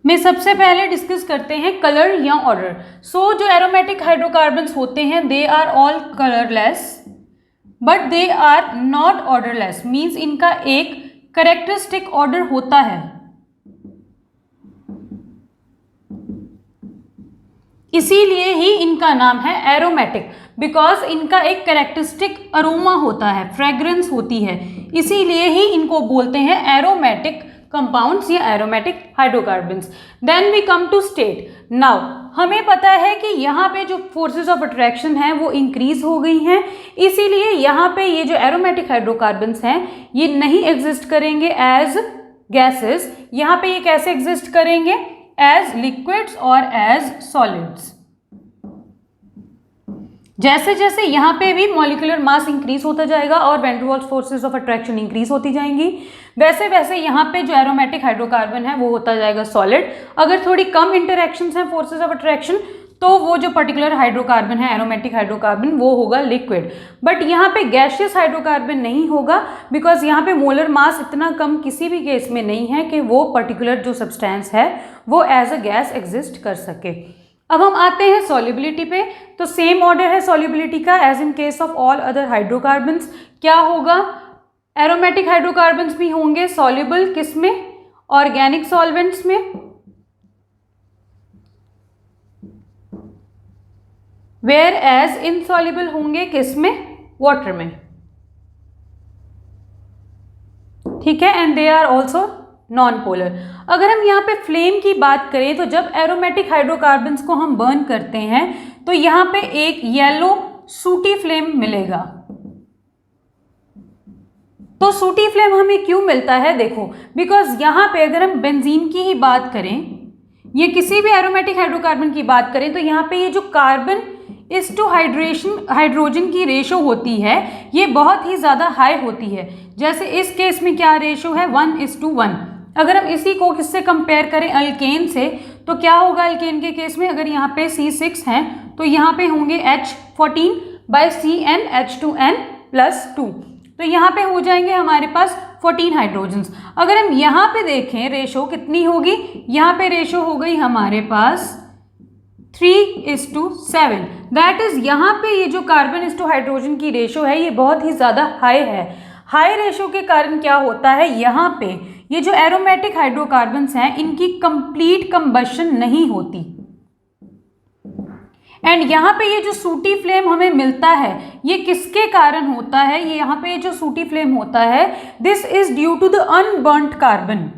में सबसे पहले डिस्कस करते हैं कलर या ऑर्डर। सो जो एरोमेटिक हाइड्रोकार्बन्स होते हैं they are all colourless but they are not odourless, means इनका एक कैरेक्टरिस्टिक ऑर्डर होता है। इसीलिए ही इनका नाम है एरोमेटिक, बिकॉज इनका एक कैरेक्टरिस्टिक अरोमा होता है, फ्रेग्रेंस होती है, इसीलिए ही इनको बोलते हैं एरोमेटिक कंपाउंड्स या aromatic hydrocarbons. Then we come to state. Now हमें पता है कि यहाँ पे जो फोर्सेस ऑफ अट्रैक्शन हैं वो इंक्रीज हो गई हैं, इसीलिए यहाँ पे ये जो एरोमेटिक हाइड्रोकार्बन्स हैं ये नहीं एग्जिस्ट करेंगे एज गैसेस। यहाँ पे ये कैसे एग्जिस्ट करेंगे, एज लिक्विड्स और एज सॉलिड्स। जैसे जैसे यहाँ पे भी मॉलिक्यूलर मास इंक्रीज होता जाएगा और van der Waals forces of attraction increase होती जाएंगी, वैसे वैसे यहाँ पे जो एरोमेटिक हाइड्रोकार्बन है वो होता जाएगा सॉलिड। अगर थोड़ी कम इंटरैक्शंस हैं फोर्सेस ऑफ अट्रैक्शन तो वो जो पर्टिकुलर हाइड्रोकार्बन है एरोमेटिक हाइड्रोकार्बन वो होगा लिक्विड। बट यहाँ पे गैसियस हाइड्रोकार्बन नहीं होगा, बिकॉज यहाँ पे मोलर मास इतना कम किसी भी केस में नहीं है कि वो पर्टिकुलर जो सब्सटेंस है वो एज अ गैस एग्जिस्ट कर सके। अब हम आते हैं सॉल्युबिलिटी पे। तो सेम ऑर्डर है सॉल्युबिलिटी का as in case of all other hydrocarbons. क्या होगा, एरोमेटिक हाइड्रोकार्बन्स भी होंगे सॉल्युबल किस में, ऑर्गेनिक सॉल्वेंट्स में। वेयर एज इनसॉल्युबल होंगे किस में, वाटर में, ठीक है, and they are also non polar. अगर हम यहाँ पे फ्लेम की बात करें तो जब एरोमेटिक हाइड्रोकार्बन्स को हम बर्न करते हैं तो यहाँ पे एक येलो सूटी फ्लेम मिलेगा। तो सूटी फ्लेम हमें क्यों मिलता है, देखो, बिकॉज यहाँ पे अगर हम बेंजीन की ही बात करें, ये किसी भी एरोमेटिक हाइड्रोकार्बन की बात करें, तो यहाँ पे ये जो कार्बन इस टू हाइड्रोजन की रेशो होती है ये बहुत ही ज़्यादा हाई होती है। जैसे इस केस में क्या रेशो है, 1:1। अगर हम इसी को किससे कंपेयर करें, अल्केन से, तो क्या होगा अल्केन के केस में, अगर यहाँ पे C6 हैं तो यहाँ पे होंगे H14/CnH2n+2, तो यहाँ पे हो जाएंगे हमारे पास 14 हाइड्रोजन्स। अगर हम यहाँ पे देखें रेशो कितनी होगी, यहाँ पे रेशो हो गई हमारे पास 3:7। दैट इज यहाँ पे ये जो कार्बन इस टू हाइड्रोजन की रेशो है ये बहुत ही ज़्यादा हाई है। हाई रेशो के कारण क्या होता है, यहाँ पे ये जो एरोमेटिक हाइड्रोकार्बन्स हैं इनकी कंप्लीट कंबशन नहीं होती, एंड यहाँ पे ये जो सूटी फ्लेम हमें मिलता है ये किसके कारण होता है, ये यहाँ पे जो सूटी फ्लेम होता है this is due to the unburned carbon.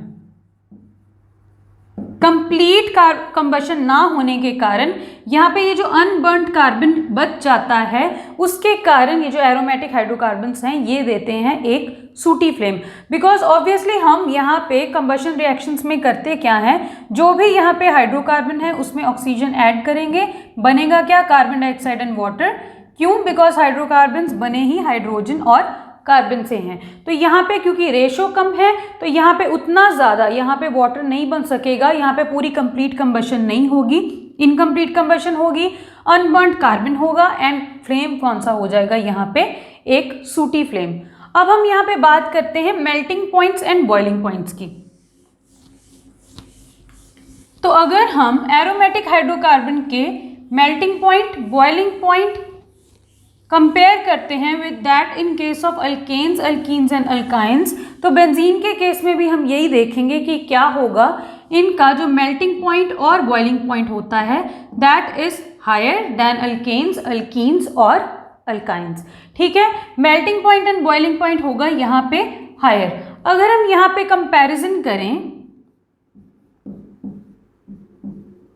Complete combustion ना होने के कारण यहाँ पे ये जो अनबर्न्ड कार्बन बच जाता है उसके कारण ये जो एरोमेटिक हाइड्रोकार्बन्स हैं ये देते हैं एक सूटी फ्लेम। बिकॉज ऑब्वियसली हम यहाँ पे कंबशन रिएक्शंस में करते क्या हैं, जो भी यहाँ पे हाइड्रोकार्बन है उसमें ऑक्सीजन ऐड करेंगे, बनेगा क्या, कार्बन डाइऑक्साइड एंड वाटर। क्यों, बिकॉज हाइड्रोकार्बन्स बने ही हाइड्रोजन और कार्बन से हैं। तो यहाँ पे क्योंकि रेशो कम है तो यहाँ पे उतना ज़्यादा यहाँ पे वाटर नहीं बन सकेगा, यहाँ पे पूरी कंप्लीट कंबशन नहीं होगी, इनकम्प्लीट कंबशन होगी, अनबर्न्ड कार्बन होगा, एंड फ्लेम कौन सा हो जाएगा यहाँ पे, एक सूटी फ्लेम। अब हम यहाँ पे बात करते हैं melting points and boiling points की। तो अगर हम एरोमेटिक हाइड्रोकार्बन के melting point, boiling point compare करते हैं with that in case of alkanes, alkenes and alkynes, तो बेंजीन के केस में भी हम यही देखेंगे कि क्या होगा, इनका जो मेल्टिंग पॉइंट और बॉइलिंग पॉइंट होता है that is higher than alkanes, alkenes और अल्काइंस। ठीक है, melting point and boiling point होगा यहाँ पे हायर। अगर हम यहाँ पे कंपैरिजन करें,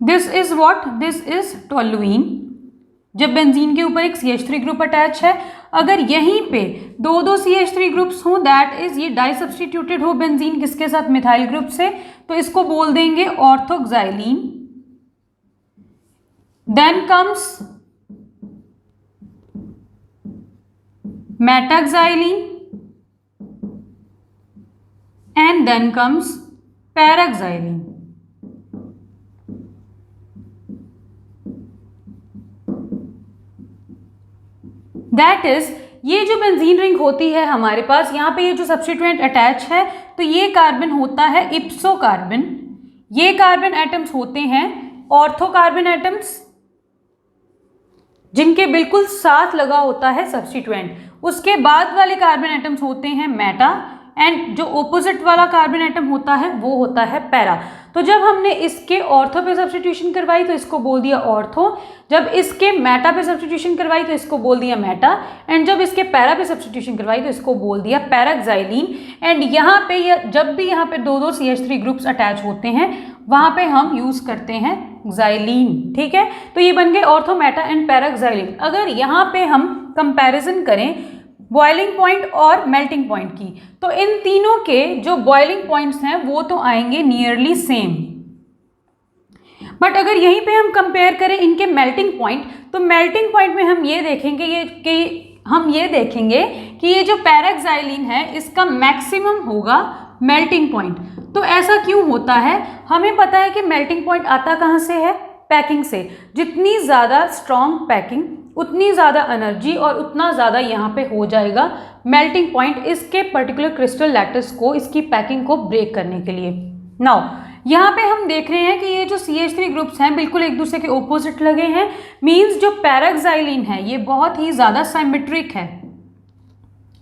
this is what, this is toluene. जब बेंजीन के ऊपर एक CH3 ग्रुप अटैच है, अगर यहीं पे दो CH3 ग्रुप्स हों, दैट इज ये डाई सब्सटीट्यूटेड हो बेंजीन किसके साथ, मिथाइल ग्रुप से, तो इसको बोल देंगे orthoxylene. Then comes metaxylene and then comes paraxylene. That is ये जो बेंजीन रिंग होती है हमारे पास, यहाँ पे ये जो सब्स्टिट्यूएंट अटैच है तो ये कार्बन होता है इप्सो कार्बन। ये कार्बन एटम्स होते हैं ऑर्थो कार्बन एटम्स जिनके बिल्कुल साथ लगा होता है सब्स्टिट्यूएंट। उसके बाद वाले कार्बन एटम्स होते हैं मेटा, एंड जो ऑपोजिट वाला कार्बन एटम होता है वो होता है पैरा। तो जब हमने इसके ऑर्थो पे सब्स्टिट्यूशन करवाई तो इसको बोल दिया ऑर्थो, जब इसके मेटा पे सब्स्टिट्यूशन करवाई तो इसको बोल दिया मेटा, एंड जब इसके पैरा पे सब्स्टिट्यूशन करवाई तो इसको बोल दिया पैराक्साइलीन। एंड यहाँ पे जब भी यहाँ पे दो CH3 ग्रुप्स अटैच होते हैं वहाँ पे हम यूज़ करते हैं एक्साइलीन। ठीक है, तो ये बन गए ऑर्थो, मेटा एंड पैराक्साइलीन। अगर यहाँ पे हम कंपेरिजन करें बॉइलिंग पॉइंट और मेल्टिंग पॉइंट की, तो इन तीनों के जो बॉइलिंग पॉइंट्स हैं वो तो आएंगे नियरली सेम, बट अगर यहीं पे हम कंपेयर करें इनके मेल्टिंग पॉइंट, तो मेल्टिंग पॉइंट में हम ये देखेंगे कि ये जो पैराक्साइलीन है इसका मैक्सिमम होगा मेल्टिंग पॉइंट। तो ऐसा क्यों होता है, हमें पता है कि मेल्टिंग पॉइंट आता कहाँ से है, पैकिंग से। जितनी ज़्यादा स्ट्रॉन्ग पैकिंग उतनी ज़्यादा एनर्जी और उतना ज़्यादा यहाँ पे हो जाएगा मेल्टिंग पॉइंट इसके पर्टिकुलर क्रिस्टल लैटिस को, इसकी पैकिंग को ब्रेक करने के लिए। नाउ यहाँ पे हम देख रहे हैं कि ये जो CH3 ग्रुप्स हैं बिल्कुल एक दूसरे के ऑपोजिट लगे हैं, मीन्स जो पैराक्साइलीन है ये बहुत ही ज़्यादा सिमेट्रिक है।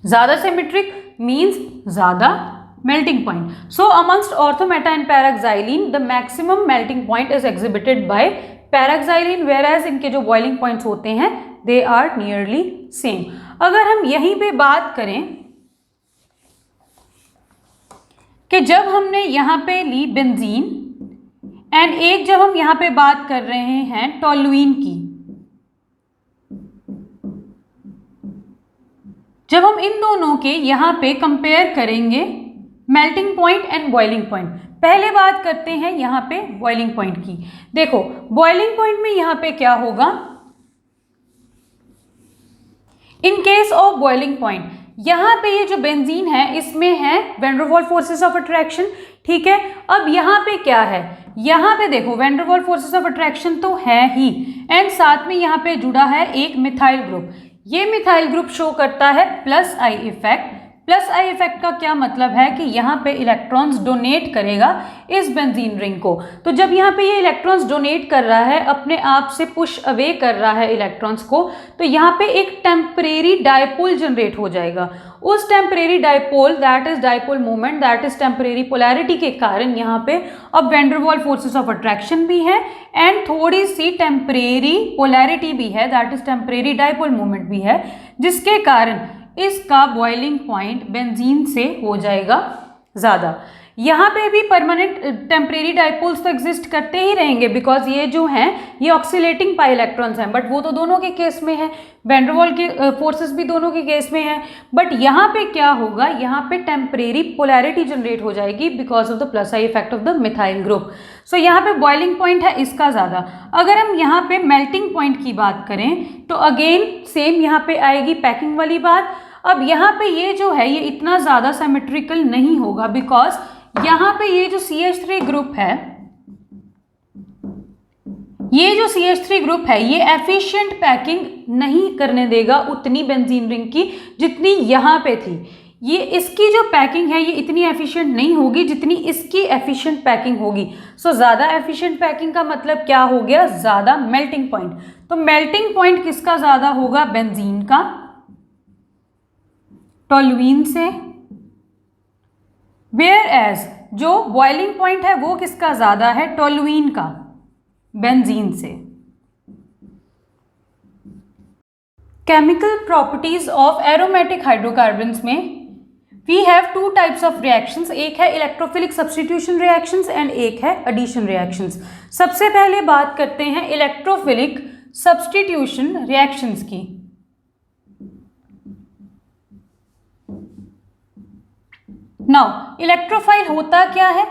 ज़्यादा सिमेट्रिक मीन्स ज़्यादा melting point. So amongst ortho, meta and paraxylene, the maximum melting point is exhibited by paraxylene, whereas इनके जो बॉइलिंग पॉइंट्स होते हैं दे आर नियरली सेम। अगर हम यहीं पे बात करें कि जब हमने यहाँ पे ली बेंजीन एंड एक जब हम यहाँ पे बात कर रहे हैं टोलुइन की, जब हम इन दोनों के यहाँ पे कंपेयर करेंगे melting point and boiling point, पहले बात करते हैं यहाँ पे बॉइलिंग पॉइंट की। देखो बॉइलिंग पॉइंट में यहाँ पे क्या होगा, इन केस ऑफ बॉइलिंग पॉइंट यहाँ पे ये जो बेंजीन है इसमें है van der Waals forces of attraction, ठीक है। अब यहाँ पे क्या है, यहाँ पे देखो van der Waals forces of attraction तो है ही एंड साथ में यहाँ पे जुड़ा है एक मिथाइल ग्रुप। ये मिथाइल ग्रुप शो करता है plus I effect. Plus I effect का क्या मतलब है कि यहाँ पे इलेक्ट्रॉन्स डोनेट करेगा इस बेंजीन रिंग को। तो जब यहाँ पे ये इलेक्ट्रॉन्स डोनेट कर रहा है, अपने आप से पुश अवे कर रहा है इलेक्ट्रॉन्स को, तो यहाँ पे एक टेम्परेरी डायपोल जनरेट हो जाएगा। उस temporary dipole, that is dipole moment, that is temporary polarity के कारण यहाँ पे अब van der Waals forces of attraction भी है एंड थोड़ी सी टेम्परेरी पोलैरिटी भी है, that is temporary dipole moment भी है, जिसके कारण इसका बॉइलिंग पॉइंट बेंजीन से हो जाएगा ज़्यादा। यहाँ पे भी परमानेंट टेम्परेरी डायपोल्स तो एग्जिस्ट करते ही रहेंगे बिकॉज ये जो हैं ये ऑक्सीलेटिंग पाई इलेक्ट्रॉन्स हैं, बट वो तो दोनों के केस में है, वैन डर वाल्स के फोर्सेस भी दोनों के केस में है। बट यहाँ पे क्या होगा, यहाँ पे टेम्परेरी पोलैरिटी जनरेट हो जाएगी because of the plus I effect of the methyl group. So यहाँ पे बॉइलिंग पॉइंट है इसका ज़्यादा। अगर हम यहाँ पे मेल्टिंग पॉइंट की बात करें तो अगेन सेम यहाँ पे आएगी पैकिंग वाली बात। अब यहाँ पे ये जो है ये इतना ज़्यादा सिमेट्रिकल नहीं होगा बिकॉज यहाँ पे ये जो CH3 ग्रुप है, ये जो CH3 ग्रुप है ये एफिशिएंट पैकिंग नहीं करने देगा उतनी बेंजीन रिंग की जितनी यहाँ पे थी। ये इसकी जो पैकिंग है ये इतनी एफिशिएंट नहीं होगी जितनी इसकी एफिशिएंट पैकिंग होगी। सो ज़्यादा एफिशिएंट पैकिंग का मतलब क्या हो गया, ज़्यादा मेल्टिंग पॉइंट। तो मेल्टिंग पॉइंट किसका ज़्यादा होगा, बेंजीन का टोलुइन से, वेयर एज जो बॉइलिंग पॉइंट है वो किसका ज़्यादा है, टोलुइन का बेंजीन से। Chemical properties of aromatic hydrocarbons में we have two types of reactions, एक है इलेक्ट्रोफिलिक सब्स्टिट्यूशन रिएक्शंस एंड एक है एडिशन रिएक्शंस। सबसे पहले बात करते हैं इलेक्ट्रोफिलिक सब्स्टिट्यूशन रिएक्शंस की। नाउ इलेक्ट्रोफाइल होता क्या है,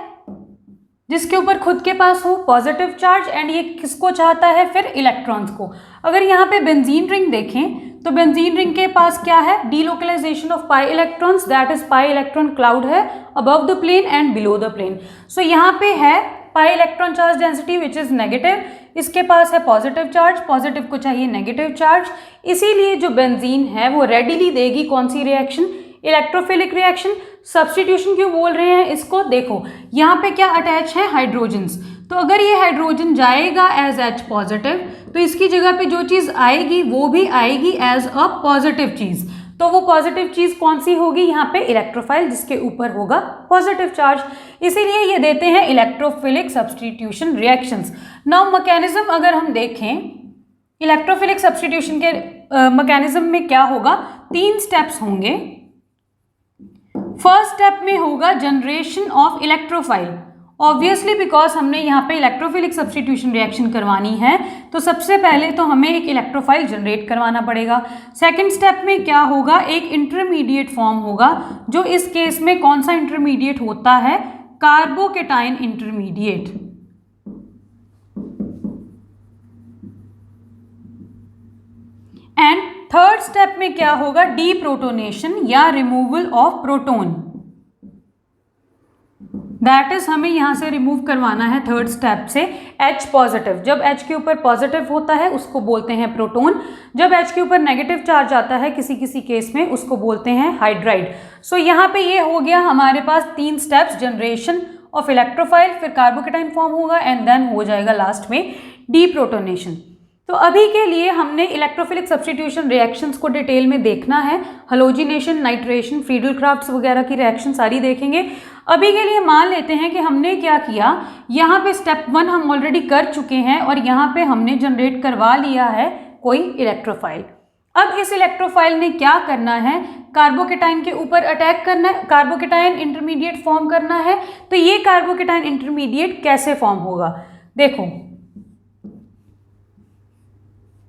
जिसके ऊपर खुद के पास हो पॉजिटिव चार्ज एंड ये किसको चाहता है, फिर इलेक्ट्रॉन्स को। अगर यहाँ पे बेंजीन रिंग देखें तो बेंजीन रिंग के पास क्या है, delocalization of pi electrons, that is pi electron cloud है above the plane and below the plane. So यहाँ पे है pi electron charge density which is negative, इसके पास है पॉजिटिव चार्ज, पॉजिटिव को चाहिए नेगेटिव चार्ज, इसीलिए जो बेंजीन है वो रेडिली देगी कौन सी रिएक्शन, इलेक्ट्रोफिलिक रिएक्शन। सब्स्टिट्यूशन क्यों बोल रहे हैं इसको, देखो यहाँ पे क्या अटैच है, हाइड्रोजन्स। तो अगर ये हाइड्रोजन जाएगा एज H पॉजिटिव तो इसकी जगह पे जो चीज़ आएगी वो भी आएगी एज अ पॉजिटिव चीज़। तो वो पॉजिटिव चीज़ कौन सी होगी, यहाँ पे इलेक्ट्रोफाइल, जिसके ऊपर होगा पॉजिटिव चार्ज। इसीलिए ये देते हैं electrophilic substitution reactions. Now mechanism अगर हम देखें इलेक्ट्रोफिलिक सब्स्टिट्यूशन के मैकेनिज्म में क्या होगा, 3 स्टेप्स होंगे। फर्स्ट स्टेप में होगा generation of electrophile, obviously because हमने यहाँ पे इलेक्ट्रोफिलिक सब्स्टिट्यूशन रिएक्शन करवानी है तो सबसे पहले तो हमें एक इलेक्ट्रोफाइल जनरेट करवाना पड़ेगा। सेकंड स्टेप में क्या होगा, एक इंटरमीडिएट फॉर्म होगा, जो इस केस में कौन सा इंटरमीडिएट होता है, carbocation intermediate. And third step में क्या होगा, डीप्रोटोनेशन या removal of proton, that is हमें यहां से रिमूव करवाना है थर्ड स्टेप से H पॉजिटिव। जब H के ऊपर पॉजिटिव होता है उसको बोलते हैं प्रोटोन, जब H के ऊपर नेगेटिव चार्ज आता है किसी किसी केस में उसको बोलते हैं हाइड्राइड। सो यहाँ पे ये हो गया हमारे पास 3 स्टेप्स, जनरेशन ऑफ इलेक्ट्रोफाइल, फिर कार्बोकेटाइन फॉर्म होगा एंड देन हो जाएगा लास्ट में डीप्रोटोनेशन। तो अभी के लिए हमने इलेक्ट्रोफिलिक सब्स्टिट्यूशन रिएक्शंस को डिटेल में देखना है, हेलोजिनेशन, नाइट्रेशन, फ्रीडल क्राफ्ट्स वगैरह की रिएक्शन सारी देखेंगे। अभी के लिए मान लेते हैं कि हमने क्या किया, यहाँ पे स्टेप 1 हम ऑलरेडी कर चुके हैं और यहाँ पे हमने जनरेट करवा लिया है कोई इलेक्ट्रोफाइल। अब इस इलेक्ट्रोफाइल ने क्या करना है, कार्बोकेटाइन के ऊपर अटैक करना है, कार्बोकेटाइन इंटरमीडिएट फॉर्म करना है। तो ये कार्बोकेटाइन इंटरमीडिएट कैसे फॉर्म होगा, देखो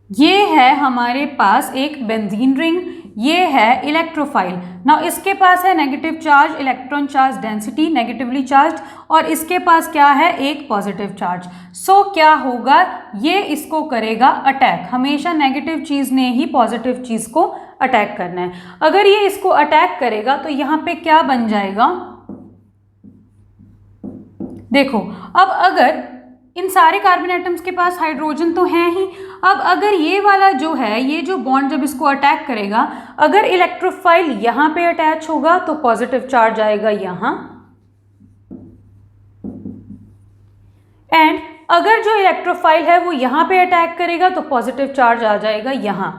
ये है हमारे पास एक बेंजीन रिंग, ये है इलेक्ट्रोफाइल। नाउ इसके पास है negative charge, electron charge density negatively charge, और इसके पास क्या है, एक पॉजिटिव चार्ज। सो क्या होगा, ये इसको करेगा अटैक। हमेशा नेगेटिव चीज़ ने ही पॉजिटिव चीज़ को अटैक करना है। अगर ये इसको अटैक करेगा तो यहाँ पे क्या बन जाएगा, देखो अब अगर इन सारे कार्बन एटम्स के पास हाइड्रोजन तो है ही, अब अगर ये वाला जो है, ये जो बॉन्ड जब इसको अटैक करेगा, अगर इलेक्ट्रोफाइल यहाँ पे अटैच होगा तो पॉजिटिव चार्ज आएगा यहाँ, एंड अगर जो इलेक्ट्रोफाइल है वो यहाँ पे अटैक करेगा तो पॉजिटिव चार्ज आ जाएगा यहाँ।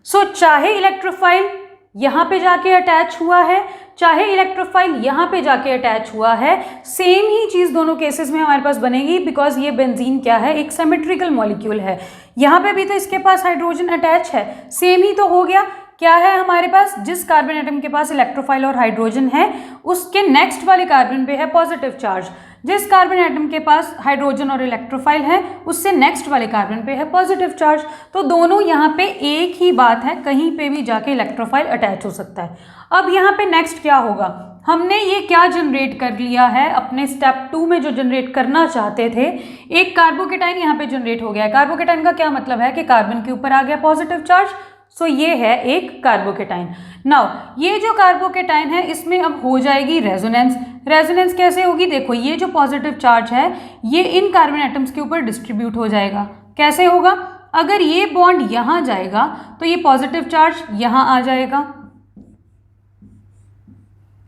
सो चाहे इलेक्ट्रोफाइल यहाँ पे जाके अटैच हुआ है, चाहे इलेक्ट्रोफाइल यहाँ पे जाके अटैच हुआ है, सेम ही चीज़ दोनों केसेस में हमारे पास बनेगी, बिकॉज ये बेंजीन क्या है, एक सिमेट्रिकल मॉलिक्यूल है। यहाँ पे भी तो इसके पास हाइड्रोजन अटैच है, सेम ही तो हो गया। क्या है हमारे पास, जिस कार्बन एटम के पास इलेक्ट्रोफाइल और हाइड्रोजन है उसके नेक्स्ट वाले कार्बन पे है पॉजिटिव चार्ज, जिस कार्बन एटम के पास हाइड्रोजन और इलेक्ट्रोफाइल है उससे नेक्स्ट वाले कार्बन पे है पॉजिटिव चार्ज। तो दोनों यहाँ पे एक ही बात है, कहीं पे भी जाके इलेक्ट्रोफाइल अटैच हो सकता है। अब यहाँ पे नेक्स्ट क्या होगा, हमने ये क्या जनरेट कर लिया है, अपने स्टेप 2 में जो जनरेट करना चाहते थे, एक कार्बोकेटाइन यहाँ पे जनरेट हो गया है। कार्बोकेटाइन का क्या मतलब है कि कार्बन के ऊपर आ गया पॉजिटिव चार्ज, सो ये है एक कार्बोकेटाइन। नाउ ये जो कार्बोकेटाइन है इसमें अब हो जाएगी रेजोनेंस। रेजोनेंस कैसे होगी, देखो ये जो पॉजिटिव चार्ज है ये इन कार्बन एटम्स के ऊपर डिस्ट्रीब्यूट हो जाएगा। कैसे होगा, अगर ये बॉन्ड यहाँ जाएगा तो ये पॉजिटिव चार्ज यहाँ आ जाएगा,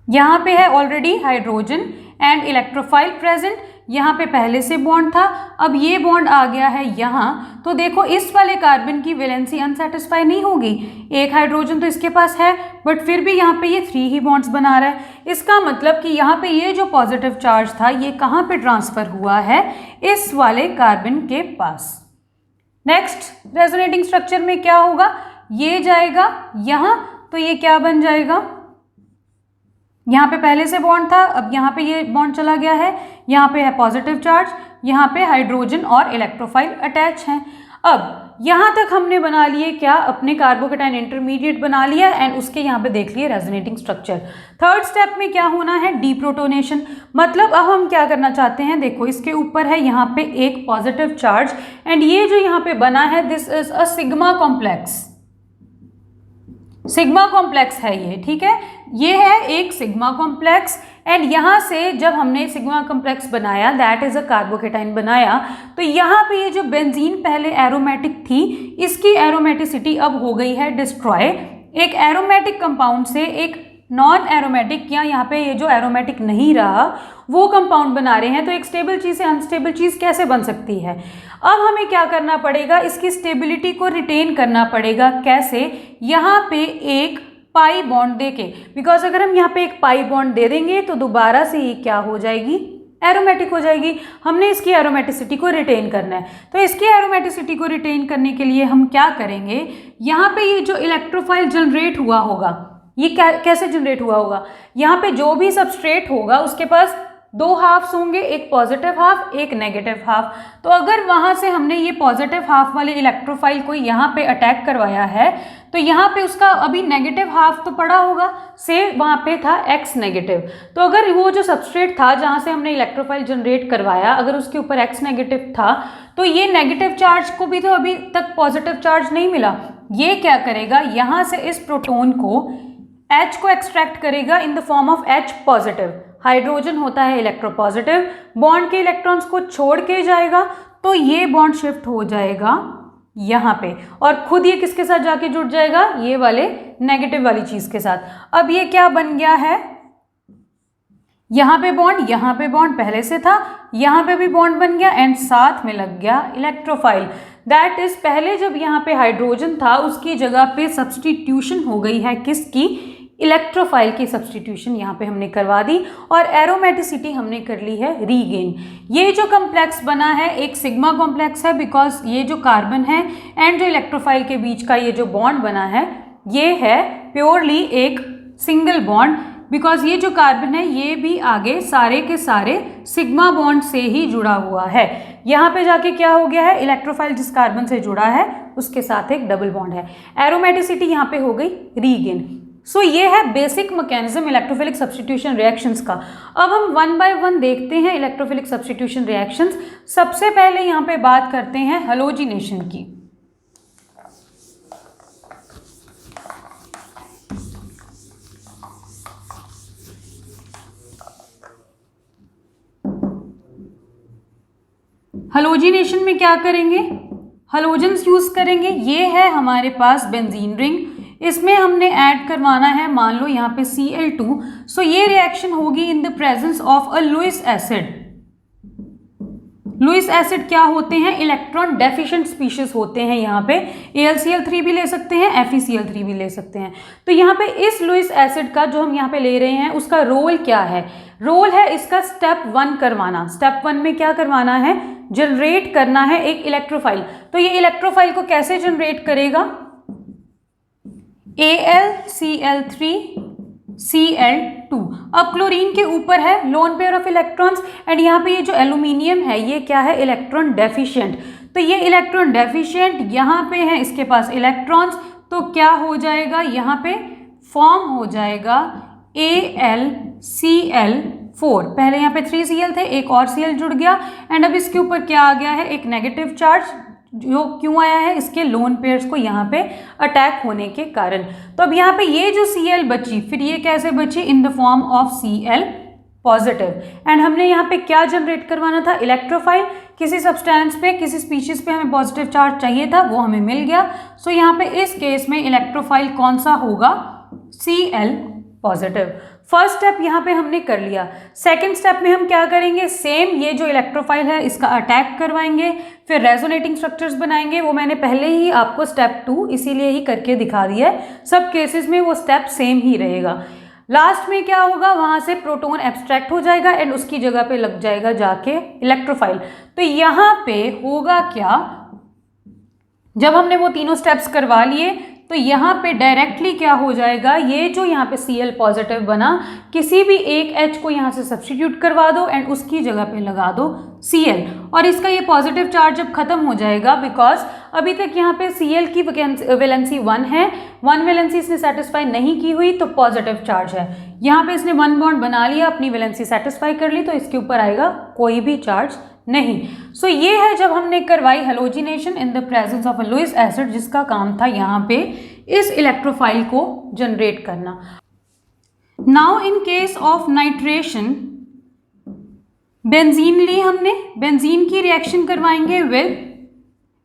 यहाँ पे है already hydrogen and electrophile present, यहाँ पे पहले से बॉन्ड था, अब ये बॉन्ड आ गया है यहाँ। तो देखो इस वाले कार्बन की वैलेंसी अनसेटिस्फाई नहीं होगी, एक हाइड्रोजन तो इसके पास है बट फिर भी यहाँ पे ये 3 ही बॉन्ड्स बना रहा है। इसका मतलब कि यहाँ पे ये जो पॉजिटिव चार्ज था ये कहाँ पे ट्रांसफ़र हुआ है, इस वाले कार्बन के पास। नेक्स्ट रेजोनेटिंग स्ट्रक्चर में क्या होगा, ये जाएगा यहाँ, तो ये क्या बन जाएगा, यहाँ पे पहले से बॉन्ड था, अब यहाँ पे ये बॉन्ड चला गया है, यहाँ पे है पॉजिटिव चार्ज, यहाँ पे हाइड्रोजन और इलेक्ट्रोफाइल अटैच हैं। अब यहाँ तक हमने बना लिए क्या, अपने कार्बोकेटाइन इंटरमीडिएट बना लिया एंड उसके यहाँ पे देख लिए रेजोनेटिंग स्ट्रक्चर। थर्ड स्टेप में क्या होना है, डीप्रोटोनेशन। मतलब अब हम क्या करना चाहते हैं, देखो इसके ऊपर है यहाँ पे एक पॉजिटिव चार्ज एंड ये जो यहाँ पे बना है this is a sigma complex. Sigma complex है ये, ठीक है, ये है एक सिग्मा कॉम्प्लेक्स एंड यहाँ से जब हमने सिग्मा कॉम्प्लेक्स बनाया, दैट इज अ कार्बोकेटाइन बनाया, तो यहाँ पे ये जो बेंजीन पहले एरोमेटिक थी इसकी एरोमेटिसिटी अब हो गई है डिस्ट्रॉय। एक एरोमेटिक कंपाउंड से एक नॉन एरोमेटिक, या यहाँ पे ये जो एरोमेटिक नहीं रहा वो कंपाउंड बना रहे हैं, तो एक स्टेबल चीज़ से अनस्टेबल चीज़ कैसे बन सकती है। अब हमें क्या करना पड़ेगा, इसकी स्टेबिलिटी को रिटेन करना पड़ेगा। कैसे, यहाँ पे एक पाई बॉन्ड देके, बिकॉज अगर हम यहाँ पे एक पाई बॉन्ड दे देंगे तो दोबारा से ये क्या हो जाएगी, एरोमेटिक हो जाएगी। हमने इसकी एरोमेटिसिटी को रिटेन करना है, तो इसकी एरोमेटिसिटी को रिटेन करने के लिए हम क्या करेंगे, यहाँ पे ये जो इलेक्ट्रोफाइल जनरेट हुआ होगा ये कैसे जनरेट हुआ होगा, यहाँ पे जो भी सबस्ट्रेट होगा उसके पास 2 हाफ्स होंगे, एक पॉजिटिव हाफ एक नेगेटिव हाफ। तो अगर वहाँ से हमने ये पॉजिटिव हाफ वाले इलेक्ट्रोफाइल को यहाँ पे अटैक करवाया है तो यहाँ पे उसका अभी नेगेटिव हाफ तो पड़ा होगा, से वहाँ पे था x नेगेटिव। तो अगर वो जो सबस्ट्रेट था जहाँ से हमने इलेक्ट्रोफाइल जनरेट करवाया, अगर उसके ऊपर x नेगेटिव था तो ये नेगेटिव चार्ज को भी तो अभी तक पॉजिटिव चार्ज नहीं मिला। ये क्या करेगा, यहाँ से इस प्रोटोन को H को एक्सट्रैक्ट करेगा in the form of H positive. Hydrogen होता है इलेक्ट्रोपॉजिटिव, बॉन्ड के इलेक्ट्रॉन्स को छोड़ के जाएगा तो ये बॉन्ड शिफ्ट हो जाएगा यहाँ पे और खुद ये किसके साथ जाके जुड़ जाएगा, ये वाले नेगेटिव वाली चीज़ के साथ। अब ये क्या बन गया है, यहाँ पे बॉन्ड पहले से था, यहाँ पे भी बॉन्ड बन गया एंड साथ में लग गया इलेक्ट्रोफाइल। दैट इज पहले जब यहाँ पे हाइड्रोजन था उसकी जगह पे सब्सटीट्यूशन हो गई है किसकी, इलेक्ट्रोफाइल की सब्सटीट्यूशन यहाँ पे हमने करवा दी और एरोमेटिसिटी हमने कर ली है रीगेन। ये जो कॉम्प्लेक्स बना है एक सिग्मा कॉम्प्लेक्स है बिकॉज ये जो कार्बन है एंड जो इलेक्ट्रोफाइल के बीच का ये जो बॉन्ड बना है ये है प्योरली एक सिंगल बॉन्ड बिकॉज ये जो कार्बन है ये भी आगे सारे के सारे सिग्मा बॉन्ड से ही जुड़ा हुआ है। यहाँ पे जाके क्या हो गया है, इलेक्ट्रोफाइल जिस कार्बन से जुड़ा है उसके साथ एक डबल बॉन्ड है, एरोमेटिसिटी यहाँ पे हो गई रीगेन। सो ये है basic mechanism electrophilic substitution reactions का। अब हम वन बाय वन देखते हैं इलेक्ट्रोफिलिक सब्स्टिट्यूशन रिएक्शंस। सबसे पहले यहाँ पे बात करते हैं हैलोजिनेशन की। हैलोजिनेशन में क्या करेंगे, हैलोजेंस यूज करेंगे। ये है हमारे पास बेंजीन रिंग, इसमें हमने ऐड करवाना है मान लो यहाँ पे Cl2। सो ये रिएक्शन होगी in the presence of a Lewis acid. Lewis acid क्या होते हैं, इलेक्ट्रॉन डेफिशिएंट स्पीशीज होते हैं। यहाँ पे AlCl3 भी ले सकते हैं, FeCl3 भी ले सकते हैं। तो यहाँ पे इस लुईस एसिड का जो हम यहाँ पे ले रहे हैं उसका रोल क्या है, रोल है इसका स्टेप 1 करवाना। स्टेप 1 में क्या करवाना है, जनरेट करना है एक इलेक्ट्रोफाइल। तो ये इलेक्ट्रोफाइल को कैसे जनरेट करेगा, AlCl3 Cl2। अब क्लोरीन के ऊपर है lone pair of electrons and यहाँ पे ये जो एल्यूमिनियम है ये क्या है, इलेक्ट्रॉन डेफिशिएंट। तो ये इलेक्ट्रॉन डेफिशिएंट यहाँ पे है, इसके पास इलेक्ट्रॉन्स, तो क्या हो जाएगा यहाँ पे फॉर्म हो जाएगा AlCl4। पहले यहाँ पे 3 Cl थे, एक और Cl जुड़ गया एंड अब इसके ऊपर क्या आ गया है, एक नेगेटिव चार्ज जो क्यों आया है, इसके लोन पेयर्स को यहाँ पे अटैक होने के कारण। तो अब यहाँ पे ये जो Cl बची फिर ये कैसे बची, in the form of Cl positive. And हमने यहाँ पे क्या जनरेट करवाना था, इलेक्ट्रोफाइल। किसी सब्सटेंस पे किसी स्पीशीज पे हमें पॉजिटिव चार्ज चाहिए था, वो हमें मिल गया। सो यहाँ पे इस केस में इलेक्ट्रोफाइल कौन सा होगा, Cl पॉजिटिव। फर्स्ट स्टेप यहाँ पे हमने कर लिया। सेकंड स्टेप में हम क्या करेंगे, सेम ये जो इलेक्ट्रोफाइल है इसका अटैक करवाएंगे, फिर रेजोनेटिंग स्ट्रक्चर्स बनाएंगे। वो मैंने पहले ही आपको स्टेप 2 इसीलिए ही करके दिखा दिया है, सब केसेस में वो स्टेप सेम ही रहेगा। लास्ट में क्या होगा, वहाँ से प्रोटॉन एब्स्ट्रैक्ट हो जाएगा एंड उसकी जगह पे लग जाएगा जाके इलेक्ट्रोफाइल। तो यहाँ पे होगा क्या, जब हमने वो तीनों स्टेप्स करवा लिए तो यहाँ पे डायरेक्टली क्या हो जाएगा, ये जो यहाँ पे Cl पॉजिटिव बना किसी भी एक H को यहाँ से सब्स्टिट्यूट करवा दो एंड उसकी जगह पे लगा दो Cl और इसका ये पॉजिटिव चार्ज जब खत्म हो जाएगा, बिकॉज अभी तक यहाँ पे Cl की वैलेंसी 1 है, 1 वैलेंसी इसने सेटिस्फाई नहीं की हुई तो पॉजिटिव चार्ज है। यहाँ पे इसने 1 बॉन्ड बना लिया, अपनी वैलेंसी सेटिस्फाई कर ली तो इसके ऊपर आएगा कोई भी चार्ज नहीं। सो ये है जब हमने करवाई halogenation in the presence of a Lewis acid, जिसका काम था यहाँ पे इस इलेक्ट्रोफाइल को जनरेट करना। Now in case of nitration, benzene ली हमने, बेंजीन की रिएक्शन करवाएंगे with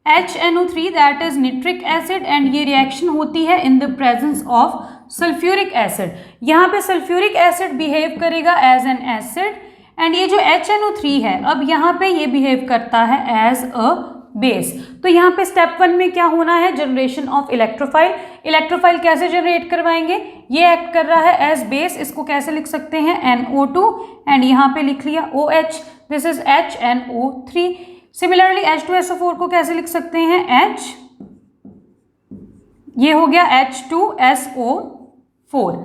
HNO3 that is nitric acid and ये रिएक्शन होती है in the presence of sulphuric acid. यहाँ पे सल्फ्यूरिक एसिड बिहेव करेगा एज एन एसिड एंड ये जो HNO3 है अब यहाँ पे ये बिहेव करता है एज अ बेस। तो यहाँ पे स्टेप 1 में क्या होना है, जनरेशन ऑफ इलेक्ट्रोफाइल। इलेक्ट्रोफाइल कैसे जनरेट करवाएंगे, ये एक्ट कर रहा है एज बेस, इसको कैसे लिख सकते हैं NO2 एंड यहाँ पे लिख लिया OH, this is HNO3। Similarly H2SO4 को कैसे लिख सकते हैं, H, ये हो गया H2SO4।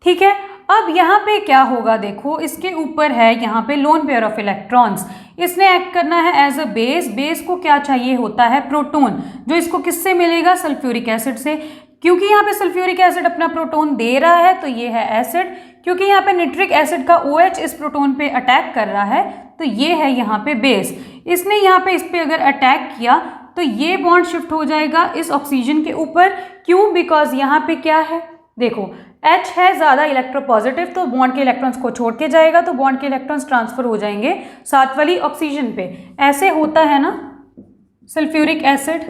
ठीक है, अब यहाँ पे क्या होगा, देखो इसके ऊपर है यहाँ पे लोन पेयर ऑफ इलेक्ट्रॉन्स, इसने एक्ट करना है एज अ बेस। बेस को क्या चाहिए होता है, प्रोटॉन, जो इसको किससे मिलेगा, सल्फ्यूरिक एसिड से। क्योंकि यहाँ पे सल्फ्यूरिक एसिड अपना प्रोटॉन दे रहा है तो ये है एसिड, क्योंकि यहाँ पे निट्रिक एसिड का OH इस प्रोटॉन पे अटैक कर रहा है तो ये है यहाँ पे बेस। इसने यहाँ पे इस पे अगर अटैक किया तो ये बॉन्ड शिफ्ट हो जाएगा इस ऑक्सीजन के ऊपर। क्यों, बिकॉज यहाँ पे क्या है, देखो H है ज़्यादा इलेक्ट्रोपॉजिटिव तो बॉन्ड के इलेक्ट्रॉन्स को छोड़ के जाएगा तो बॉन्ड के इलेक्ट्रॉन्स ट्रांसफर हो जाएंगे साथ वाली ऑक्सीजन पे। ऐसे होता है ना सल्फ्यूरिक एसिड।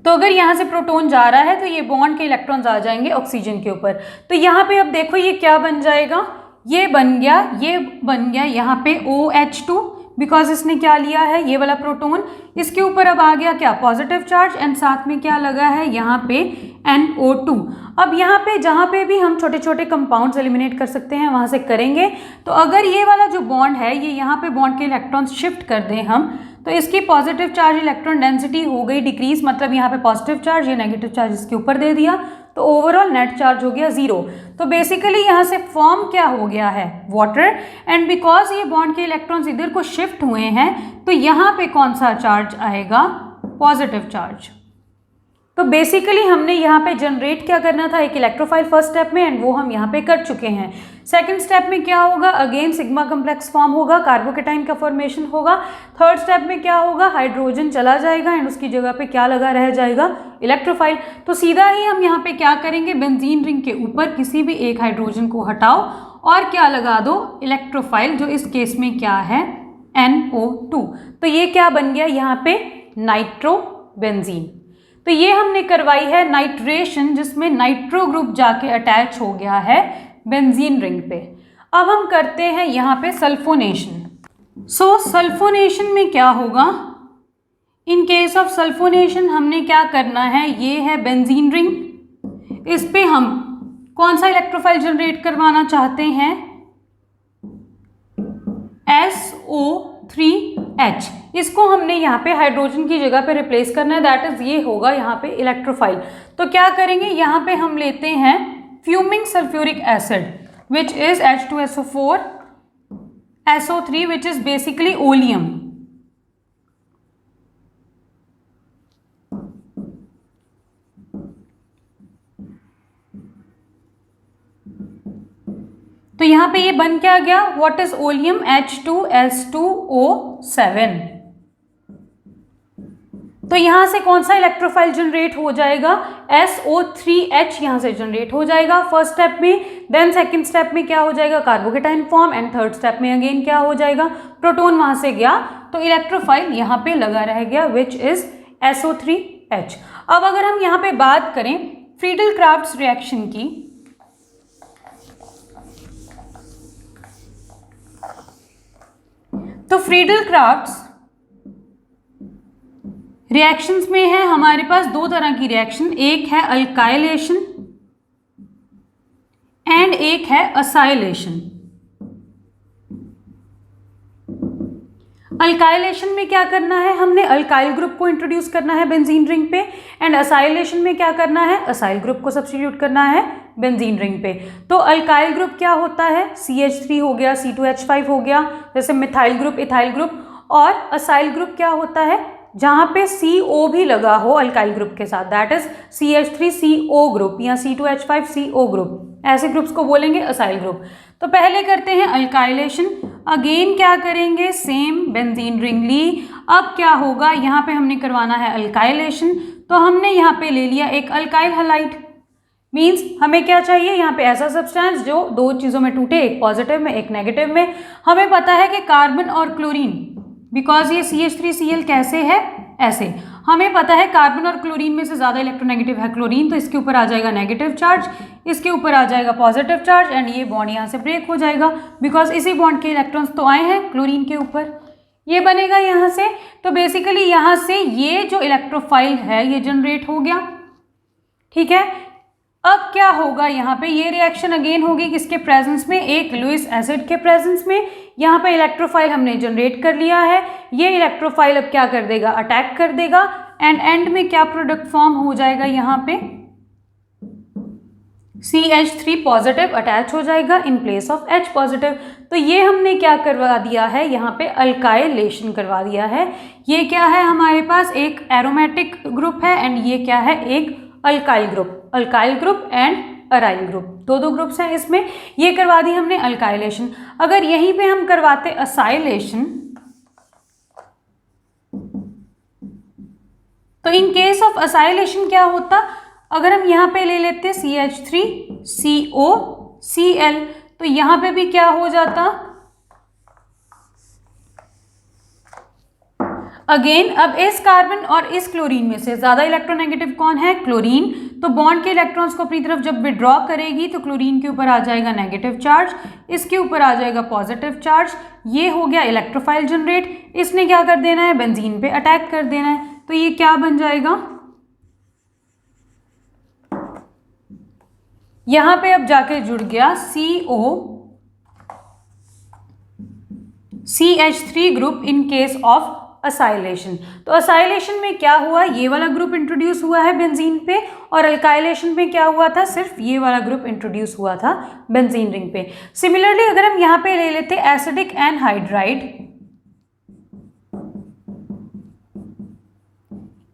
तो अगर यहाँ से प्रोटॉन जा रहा है तो ये बॉन्ड के इलेक्ट्रॉन्स आ जाएंगे ऑक्सीजन के ऊपर। तो यहाँ पे अब देखो ये क्या बन जाएगा, ये बन गया यहाँ पे OH2 बिकॉज इसने क्या लिया है, ये वाला प्रोटॉन, इसके ऊपर अब आ गया क्या, पॉजिटिव चार्ज, एंड साथ में क्या लगा है यहाँ पे NO2। अब यहाँ पे जहाँ पे भी हम छोटे छोटे कंपाउंड्स एलिमिनेट कर सकते हैं वहाँ से करेंगे। तो अगर ये वाला जो बॉन्ड है ये यहाँ पे बॉन्ड के इलेक्ट्रॉन्स शिफ्ट कर दें हम, तो इसकी पॉजिटिव चार्ज इलेक्ट्रॉन डेंसिटी हो गई डिक्रीज, मतलब यहाँ पे पॉजिटिव चार्ज, ये नेगेटिव चार्ज इसके ऊपर दे दिया, तो ओवरऑल नेट चार्ज हो गया 0। तो बेसिकली यहाँ से फॉर्म क्या हो गया है, वाटर, एंड बिकॉज ये बॉन्ड के इलेक्ट्रॉन्स इधर को शिफ्ट हुए हैं तो यहाँ पे कौन सा चार्ज आएगा, पॉजिटिव चार्ज। तो बेसिकली हमने यहाँ पे जनरेट क्या करना था, एक इलेक्ट्रोफाइल फर्स्ट स्टेप में, एंड वो हम यहाँ पे कर चुके हैं। सेकंड स्टेप में क्या होगा, अगेन सिग्मा कम्प्लेक्स फॉर्म होगा, कार्बोकेटाइन का फॉर्मेशन होगा। थर्ड स्टेप में क्या होगा, हाइड्रोजन चला जाएगा एंड उसकी जगह पे क्या लगा रह जाएगा, इलेक्ट्रोफाइल। तो सीधा ही हम यहाँ पे क्या करेंगे, बेंजीन रिंग के ऊपर किसी भी एक हाइड्रोजन को हटाओ और क्या लगा दो, इलेक्ट्रोफाइल, जो इस केस में क्या है, NO2। तो ये क्या बन गया यहाँ पे, नाइट्रोबेंजीन। तो ये हमने करवाई है नाइट्रेशन, जिसमें नाइट्रो ग्रुप जाके अटैच हो गया है बेंजीन रिंग पे। अब हम करते हैं यहाँ पे सल्फोनेशन। सो सल्फोनेशन में क्या होगा, इन केस ऑफ सल्फोनेशन हमने क्या करना है, ये है बेंजीन रिंग, इस पे हम कौन सा इलेक्ट्रोफाइल जनरेट करवाना चाहते हैं, SO3H। इसको हमने यहाँ पे हाइड्रोजन की जगह पे रिप्लेस करना है, दैट इज ये होगा यहाँ पे इलेक्ट्रोफाइल। तो क्या करेंगे, यहाँ पे हम लेते हैं fuming sulphuric acid which is H2SO4 SO3 which is basically oleum. तो यहाँ पे ये बन क्या गया, व्हाट इज ओलियम, H2S2O7। तो यहाँ से कौन सा इलेक्ट्रोफाइल जनरेट हो जाएगा, SO3H यहाँ से जनरेट हो जाएगा फर्स्ट स्टेप में। देन सेकंड स्टेप में क्या हो जाएगा, carbocation form, and third step में अगेन क्या हो जाएगा, प्रोटॉन वहां से गया तो इलेक्ट्रोफाइल यहाँ पे लगा रह गया विच इज SO3H। अब अगर हम यहाँ पे बात करें फ्रीडल क्राफ्ट्स रिएक्शन की, तो फ्रीडल क्राफ्ट्स रिएक्शंस में है हमारे पास दो तरह की रिएक्शन, एक है अल्काइलेशन एंड एक है असाइलेशन। अल्काइलेशन में क्या करना है, हमने अल्काइल ग्रुप को इंट्रोड्यूस करना है बेंजीन रिंग पे, एंड असाइलेशन में क्या करना है, असाइल ग्रुप को सब्स्टिट्यूट करना है बेंजीन रिंग पे। तो अल्काइल ग्रुप क्या होता है, CH3 हो गया, C2H5 हो गया, जैसे मिथाइल ग्रुप, इथाइल ग्रुप। और असाइल ग्रुप क्या होता है, जहां पे CO भी लगा हो अल्काइल ग्रुप के साथ, दैट इज CH3CO ग्रुप या C2H5CO ग्रुप, ऐसे ग्रुप्स को बोलेंगे असाइल ग्रुप। तो पहले करते हैं अल्काइलेशन, अगेन क्या करेंगे, सेम बेंजीन रिंग ली। अब क्या होगा, यहाँ पे हमने करवाना है अल्काइलेशन, तो हमने यहाँ पे ले लिया एक अल्काइल हैलाइड, मीन्स हमें क्या चाहिए, यहाँ पे ऐसा सब्सटेंस जो दो चीज़ों में टूटे, एक पॉजिटिव में एक नेगेटिव में। हमें पता है कि कार्बन और क्लोरीन, बिकॉज ये CH3Cl कैसे है, ऐसे हमें पता है कार्बन और क्लोरीन में से ज़्यादा इलेक्ट्रोनेगेटिव है क्लोरीन, तो इसके ऊपर आ जाएगा नेगेटिव चार्ज, इसके ऊपर आ जाएगा पॉजिटिव चार्ज, एंड ये बॉन्ड यहाँ से ब्रेक हो जाएगा बिकॉज इसी बॉन्ड के इलेक्ट्रॉन्स तो आए हैं क्लोरीन के ऊपर, ये बनेगा यहाँ से। तो बेसिकली यहाँ से ये जो इलेक्ट्रोफाइल है ये जनरेट हो गया, ठीक है। अब क्या होगा, यहाँ पे ये रिएक्शन अगेन होगी किसके प्रेजेंस में, एक लुईस एसिड के प्रेजेंस में। यहाँ पे इलेक्ट्रोफाइल हमने जनरेट कर लिया है, ये इलेक्ट्रोफाइल अब क्या कर देगा, अटैक कर देगा, एंड एंड में क्या प्रोडक्ट फॉर्म हो जाएगा, यहाँ पे CH3 पॉजिटिव अटैच हो जाएगा in place of H positive. तो ये हमने क्या करवा दिया है, यहाँ पे अल्काइलेशन करवा दिया है। ये क्या है हमारे पास, एक एरोमेटिक ग्रुप है एंड ये क्या है, एक alkyl group and aryl group, दो ग्रुप्स हैं इसमें, ये करवा दी हमने अल्काइलेशन। अगर यहीं पे हम करवाते असाइलेशन, तो इन केस ऑफ असाइलेशन क्या होता, अगर हम यहाँ पे ले लेते CH3COCl, तो यहाँ पे भी क्या हो जाता, अगेन अब इस कार्बन और इस क्लोरीन में से ज़्यादा इलेक्ट्रोनेगेटिव कौन है, क्लोरीन, तो बॉन्ड के इलेक्ट्रॉन्स को अपनी तरफ जब विड्रॉ करेगी तो क्लोरीन के ऊपर आ जाएगा नेगेटिव चार्ज, इसके ऊपर आ जाएगा पॉजिटिव चार्ज। ये हो गया इलेक्ट्रोफाइल जनरेट। इसने क्या कर देना है, बेंजीन पे अटैक कर देना है। तो ये क्या बन जाएगा, यहां पे अब जाके जुड़ गया CH3 group in case of acylation. तो असाइलेशन में क्या हुआ, ये वाला ग्रुप इंट्रोड्यूस हुआ है बेंजीन पे, और अल्काइलेशन में क्या हुआ था, सिर्फ ये वाला ग्रुप इंट्रोड्यूस हुआ था बेंजीन रिंग पे। सिमिलरली अगर हम यहाँ पे ले लेते एसिडिक एनहाइड्राइड,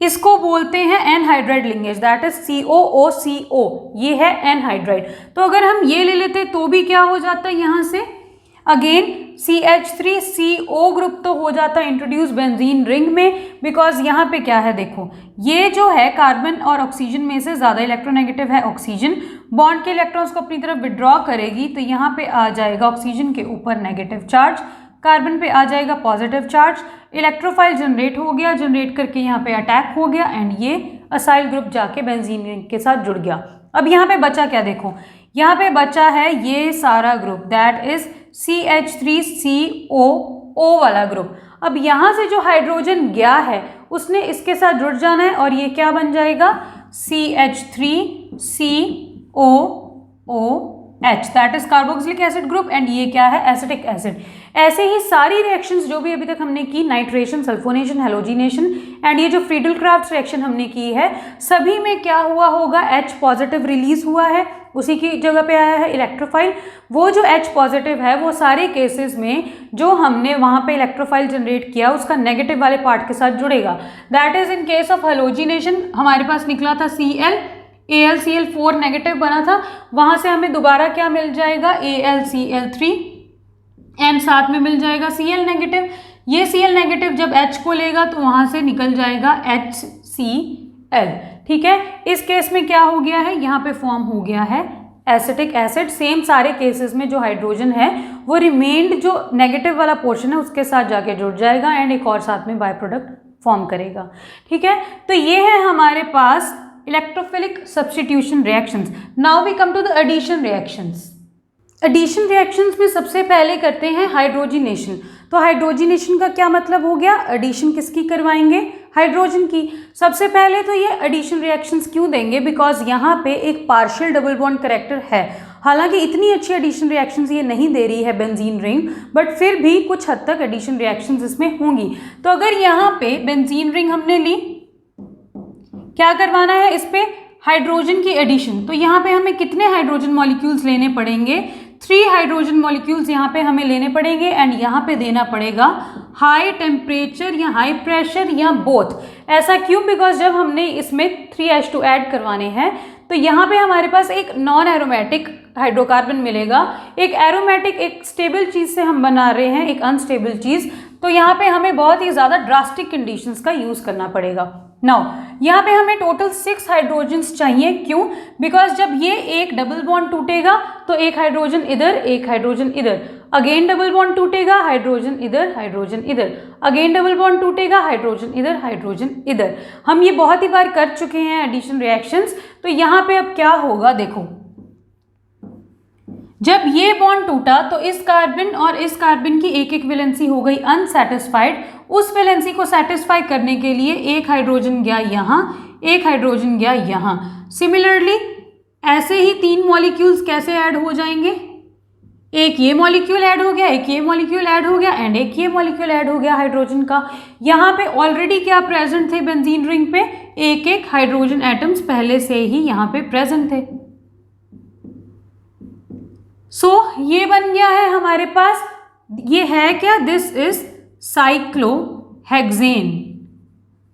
इसको बोलते हैं anhydride linkage, that is COOCO, ये है एनहाइड्राइड। तो अगर हम ये ले लेते तो भी क्या हो जाता है, यहाँ से अगेन CH3CO ग्रुप तो हो जाता है इंट्रोड्यूस बेंजीन रिंग में, बिकॉज यहाँ पे क्या है, देखो ये जो है कार्बन और ऑक्सीजन में से ज़्यादा इलेक्ट्रोनेगेटिव है ऑक्सीजन, बॉन्ड के इलेक्ट्रॉन्स को अपनी तरफ विड्रॉ करेगी तो यहाँ पे आ जाएगा ऑक्सीजन के ऊपर नेगेटिव चार्ज, कार्बन पे आ जाएगा पॉजिटिव चार्ज, इलेक्ट्रोफाइल जनरेट हो गया, जनरेट करके यहाँ पे अटैक हो गया एंड ये असाइल ग्रुप जाके बेंजीन रिंग के साथ जुड़ गया। अब यहाँ पे बचा क्या, देखो यहाँ पे बचा है ये सारा ग्रुप, दैट इज CH3COO वाला ग्रुप। अब यहाँ से जो हाइड्रोजन गया है उसने इसके साथ जुड़ जाना है और ये क्या बन जाएगा, CH3COOH, that is carboxylic acid group, and ये क्या है, एसिटिक एसिड। ऐसे ही सारी रिएक्शंस जो भी अभी तक हमने की, नाइट्रेशन, सल्फोनेशन, हेलोजिनेशन एंड ये जो फ्रीडल क्राफ्ट रिएक्शन हमने की है, सभी में क्या हुआ होगा, H पॉजिटिव रिलीज हुआ है, उसी की जगह पे आया है इलेक्ट्रोफाइल। वो जो H पॉजिटिव है वो सारे केसेस में जो हमने वहाँ पे इलेक्ट्रोफाइल जनरेट किया उसका नेगेटिव वाले पार्ट के साथ जुड़ेगा। That is in case of halogenation हमारे पास निकला था Cl, AlCl4 नेगेटिव बना था, वहाँ से हमें दोबारा क्या मिल जाएगा, AlCl3 एंड साथ में मिल जाएगा Cl नेगेटिव। ये Cl नेगेटिव जब H को लेगा तो वहाँ से निकल जाएगा HCl, ठीक है। इस केस में क्या हो गया है, यहाँ पे फॉर्म हो गया है एसिटिक एसिड। सेम सारे केसेस में जो हाइड्रोजन है वो रिमेन्ड जो नेगेटिव वाला पोर्शन है उसके साथ जाके जुड़ जाएगा एंड एक और साथ में बाय प्रोडक्ट फॉर्म करेगा, ठीक है। तो ये है हमारे पास electrophilic substitution reactions. Now we come to the addition reactions. Addition reactions में सबसे पहले करते हैं हाइड्रोजिनेशन। तो हाइड्रोजिनेशन का क्या मतलब हो गया, एडिशन किसकी करवाएंगे, हाइड्रोजन की। सबसे पहले तो ये एडिशन रिएक्शंस क्यों देंगे, बिकॉज यहाँ पे एक पार्शियल डबल बॉन्ड कैरेक्टर है। हालांकि इतनी अच्छी एडिशन रिएक्शंस ये नहीं दे रही है बेंजीन रिंग, बट फिर भी कुछ हद तक एडिशन रिएक्शंस इसमें होंगी। तो अगर यहाँ पे बेंजीन रिंग हमने ली, क्या करवाना है इस पे, हाइड्रोजन की एडिशन। तो यहाँ पे हमें कितने हाइड्रोजन मॉलिक्यूल्स लेने पड़ेंगे, 3 हाइड्रोजन मॉलिक्यूल्स यहाँ पे हमें लेने पड़ेंगे एंड यहाँ पे देना पड़ेगा हाई टेम्परेचर या हाई प्रेशर या बोथ। ऐसा क्यों, बिकॉज जब हमने इसमें 3H2 ऐड करवाने हैं तो यहाँ पे हमारे पास एक नॉन एरोमेटिक हाइड्रोकार्बन मिलेगा। एक एरोमेटिक एक स्टेबल चीज़ से हम बना रहे हैं एक अनस्टेबल चीज़, तो यहाँ पे हमें बहुत ही ज़्यादा ड्रास्टिक कंडीशंस का यूज़ करना पड़ेगा। नाउ यहाँ पे हमें टोटल 6 हाइड्रोजन्स चाहिए, क्यों, बिकॉज जब ये एक डबल बॉन्ड टूटेगा तो एक हाइड्रोजन इधर एक हाइड्रोजन इधर, अगेन डबल बॉन्ड टूटेगा, हाइड्रोजन इधर हाइड्रोजन इधर, अगेन डबल बॉन्ड टूटेगा, हाइड्रोजन इधर हाइड्रोजन इधर। हम ये बहुत ही बार कर चुके हैं एडिशन रिएक्शंस। तो यहाँ पे अब क्या होगा, देखो जब ये बॉन्ड टूटा तो इस कार्बन और इस कार्बन की एक एक वैलेंसी हो गई अनसेटिस्फाइड। उस वैलेंसी को सेटिस्फाई करने के लिए एक हाइड्रोजन गया यहाँ, एक हाइड्रोजन गया यहाँ। सिमिलरली ऐसे ही 3 मॉलिक्यूल्स कैसे ऐड हो जाएंगे, एक ये मॉलिक्यूल ऐड हो गया, एक ये मॉलिक्यूल ऐड हो गया एंड एक ये मॉलिक्यूल ऐड हो गया हाइड्रोजन का। यहाँ पे ऑलरेडी क्या प्रेजेंट थे बेंजीन रिंग पे, एक एक हाइड्रोजन एटम्स पहले से ही यहाँ पे प्रेजेंट थे। सो ये बन गया है हमारे पास, ये है क्या, दिस इज साइक्लोहेक्सेन।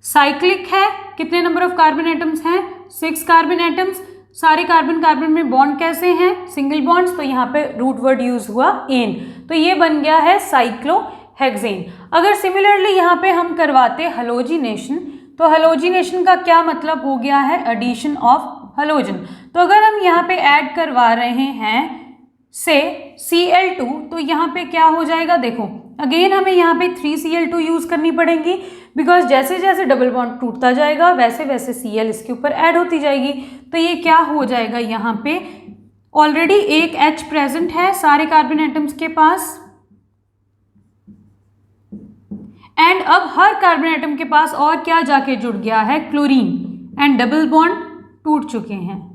साइक्लिक है, कितने नंबर ऑफ कार्बन एटम्स हैं, 6 कार्बन एटम्स। सारे कार्बन कार्बन में बॉन्ड कैसे हैं, सिंगल बॉन्ड्स, तो यहाँ पे रूट वर्ड यूज हुआ एन, तो ये बन गया है साइक्लोहेक्सेन। अगर सिमिलरली यहाँ पे हम करवाते हेलोजिनेशन, तो हेलोजिनेशन का क्या मतलब हो गया है, एडिशन ऑफ हेलोजन। तो अगर हम यहाँ पे ऐड करवा रहे हैं से Cl2, तो यहाँ पे क्या हो जाएगा, देखो अगेन हमें यहाँ पे 3Cl2 यूज़ करनी पड़ेगी, बिकॉज जैसे जैसे डबल बॉन्ड टूटता जाएगा वैसे वैसे Cl इसके ऊपर ऐड होती जाएगी। तो ये क्या हो जाएगा, यहाँ पे ऑलरेडी एक H प्रेजेंट है सारे कार्बन एटम्स के पास, एंड अब हर कार्बन एटम के पास और क्या जाके जुड़ गया है, क्लोरीन, एंड डबल बॉन्ड टूट चुके हैं।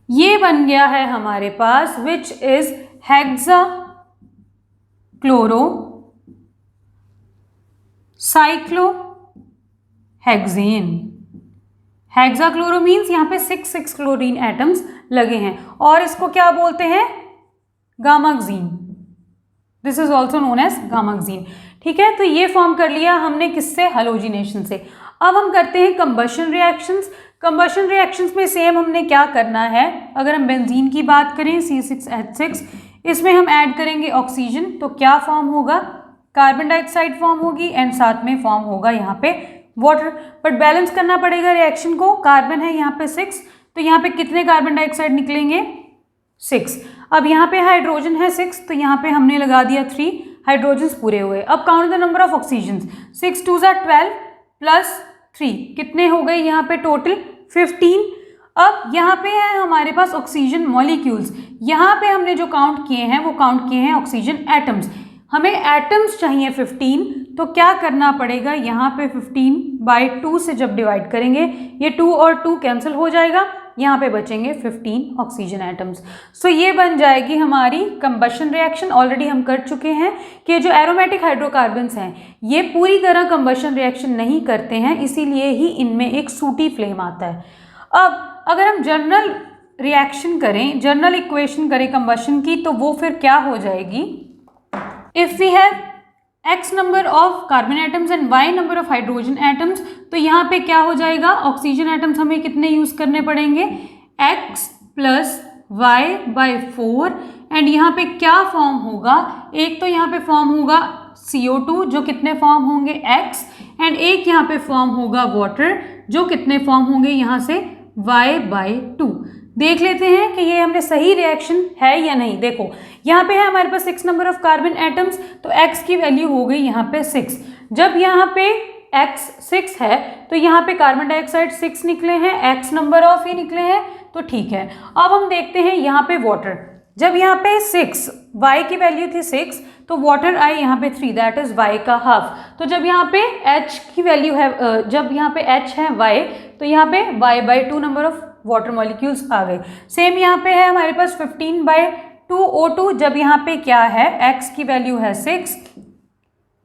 ये बन गया है हमारे पास which is hexachlorocyclohexane. Hexachloro means यहाँ पे 6 क्लोरीन एटम्स लगे हैं और इसको क्या बोलते हैं, gammexane. This is also known as gammexane. ठीक है, तो ये फॉर्म कर लिया हमने किससे, हेलोजिनेशन से। अब हम करते हैं कंबशन रिएक्शंस। कंबशन रिएक्शंस में सेम हमने क्या करना है, अगर हम बेंजीन की बात करें C6H6, इसमें हम ऐड करेंगे ऑक्सीजन, तो क्या फॉर्म होगा, कार्बन डाइऑक्साइड फॉर्म होगी एंड साथ में फॉर्म होगा यहाँ पे वाटर। बट बैलेंस करना पड़ेगा रिएक्शन को, कार्बन है यहाँ पे 6, तो यहाँ पे कितने कार्बन डाइऑक्साइड निकलेंगे, 6। अब यहाँ पे हाइड्रोजन है 6, तो यहाँ पे हमने लगा दिया 3 हाइड्रोजन्स पूरे हुए। अब count the number of oxygens, 6 2 12 plus 3 कितने हो गए यहाँ पे टोटल 15। अब यहाँ पे है हमारे पास ऑक्सीजन मॉलिक्यूल्स, यहाँ पे हमने जो काउंट किए हैं वो काउंट किए हैं ऑक्सीजन एटम्स। हमें एटम्स चाहिए 15, तो क्या करना पड़ेगा, यहाँ पे 15/2 से जब डिवाइड करेंगे ये 2 और 2 कैंसिल हो जाएगा, यहाँ पे बचेंगे 15 ऑक्सीजन एटम्स। सो ये बन जाएगी हमारी कंबशन रिएक्शन। ऑलरेडी हम कर चुके हैं कि जो एरोमेटिक हाइड्रोकार्बन्स हैं ये पूरी तरह कंबशन रिएक्शन नहीं करते हैं, इसीलिए ही इनमें एक सूटी फ्लेम आता है। अब अगर हम जनरल रिएक्शन करें, जनरल इक्वेशन करें कंबशन की, तो वो फिर क्या हो जाएगी, if we have x number of carbon atoms and y number of hydrogen atoms, तो यहाँ पे क्या हो जाएगा, ऑक्सीजन एटम्स हमें कितने यूज़ करने पड़ेंगे, x + y/4, एंड यहाँ पे क्या फॉर्म होगा, एक तो यहाँ पे फॉर्म होगा CO2 जो कितने फॉर्म होंगे x, एंड एक यहाँ पे फॉर्म होगा वाटर जो कितने फॉर्म होंगे यहाँ से y/2। देख लेते हैं कि ये हमने सही रिएक्शन है या नहीं। देखो यहाँ पे है हमारे पास 6 नंबर ऑफ कार्बन एटम्स, तो x की वैल्यू हो गई यहाँ पे 6। जब यहाँ पे x 6 है तो यहाँ पे कार्बन डाइऑक्साइड 6 निकले हैं, x नंबर ऑफ ही निकले हैं, तो ठीक है। अब हम देखते हैं यहाँ पे वाटर, जब यहाँ पे 6 y की वैल्यू थी 6, तो वाटर आई यहाँ पे 3, दैट इज y का हाफ। तो जब यहाँ पे h की वैल्यू है, जब यहाँ पे h है y, तो यहाँ पे y/2 number of water molecules आ गए। सेम यहाँ पे है हमारे पास 15/2 O2, जब यहाँ पे क्या है, x की वैल्यू है 6,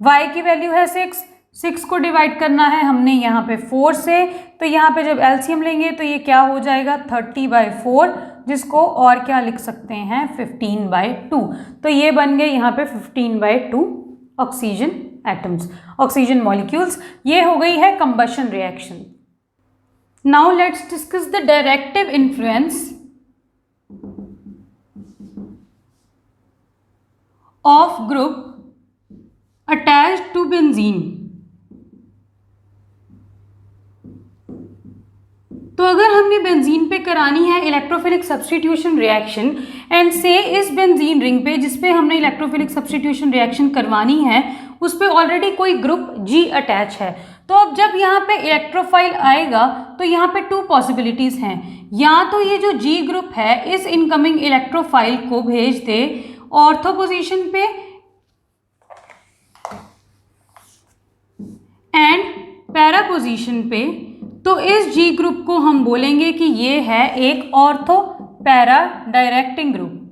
y की वैल्यू है 6 को डिवाइड करना है हमने यहाँ पे 4 से, तो यहाँ पे जब एलसीएम लेंगे तो ये क्या हो जाएगा 30/4, जिसको और क्या लिख सकते हैं 15/2। तो ये बन गए यहाँ पे 15/2 ऑक्सीजन एटम्स, ऑक्सीजन मॉलिक्यूल्स। ये हो गई है combustion reaction. Now let's discuss the directive influence of group attached to benzene. तो अगर हमने बेंजीन पे करानी है इलेक्ट्रोफिलिक सब्स्टिट्यूशन रिएक्शन, एंड से इस बेंजीन रिंग पे जिस पे हमने इलेक्ट्रोफिलिक सब्स्टिट्यूशन रिएक्शन करवानी है उस पे ऑलरेडी कोई ग्रुप G अटैच है, तो अब जब यहाँ पे इलेक्ट्रोफाइल आएगा तो यहाँ पे 2 पॉसिबिलिटीज़ हैं। या तो ये जो G ग्रुप है इस इनकमिंग इलेक्ट्रोफाइल को भेज दे ऑर्थो पोजीशन पे एंड पैरा पोजीशन पे, तो इस G ग्रुप को हम बोलेंगे कि ये है एक ortho para directing group.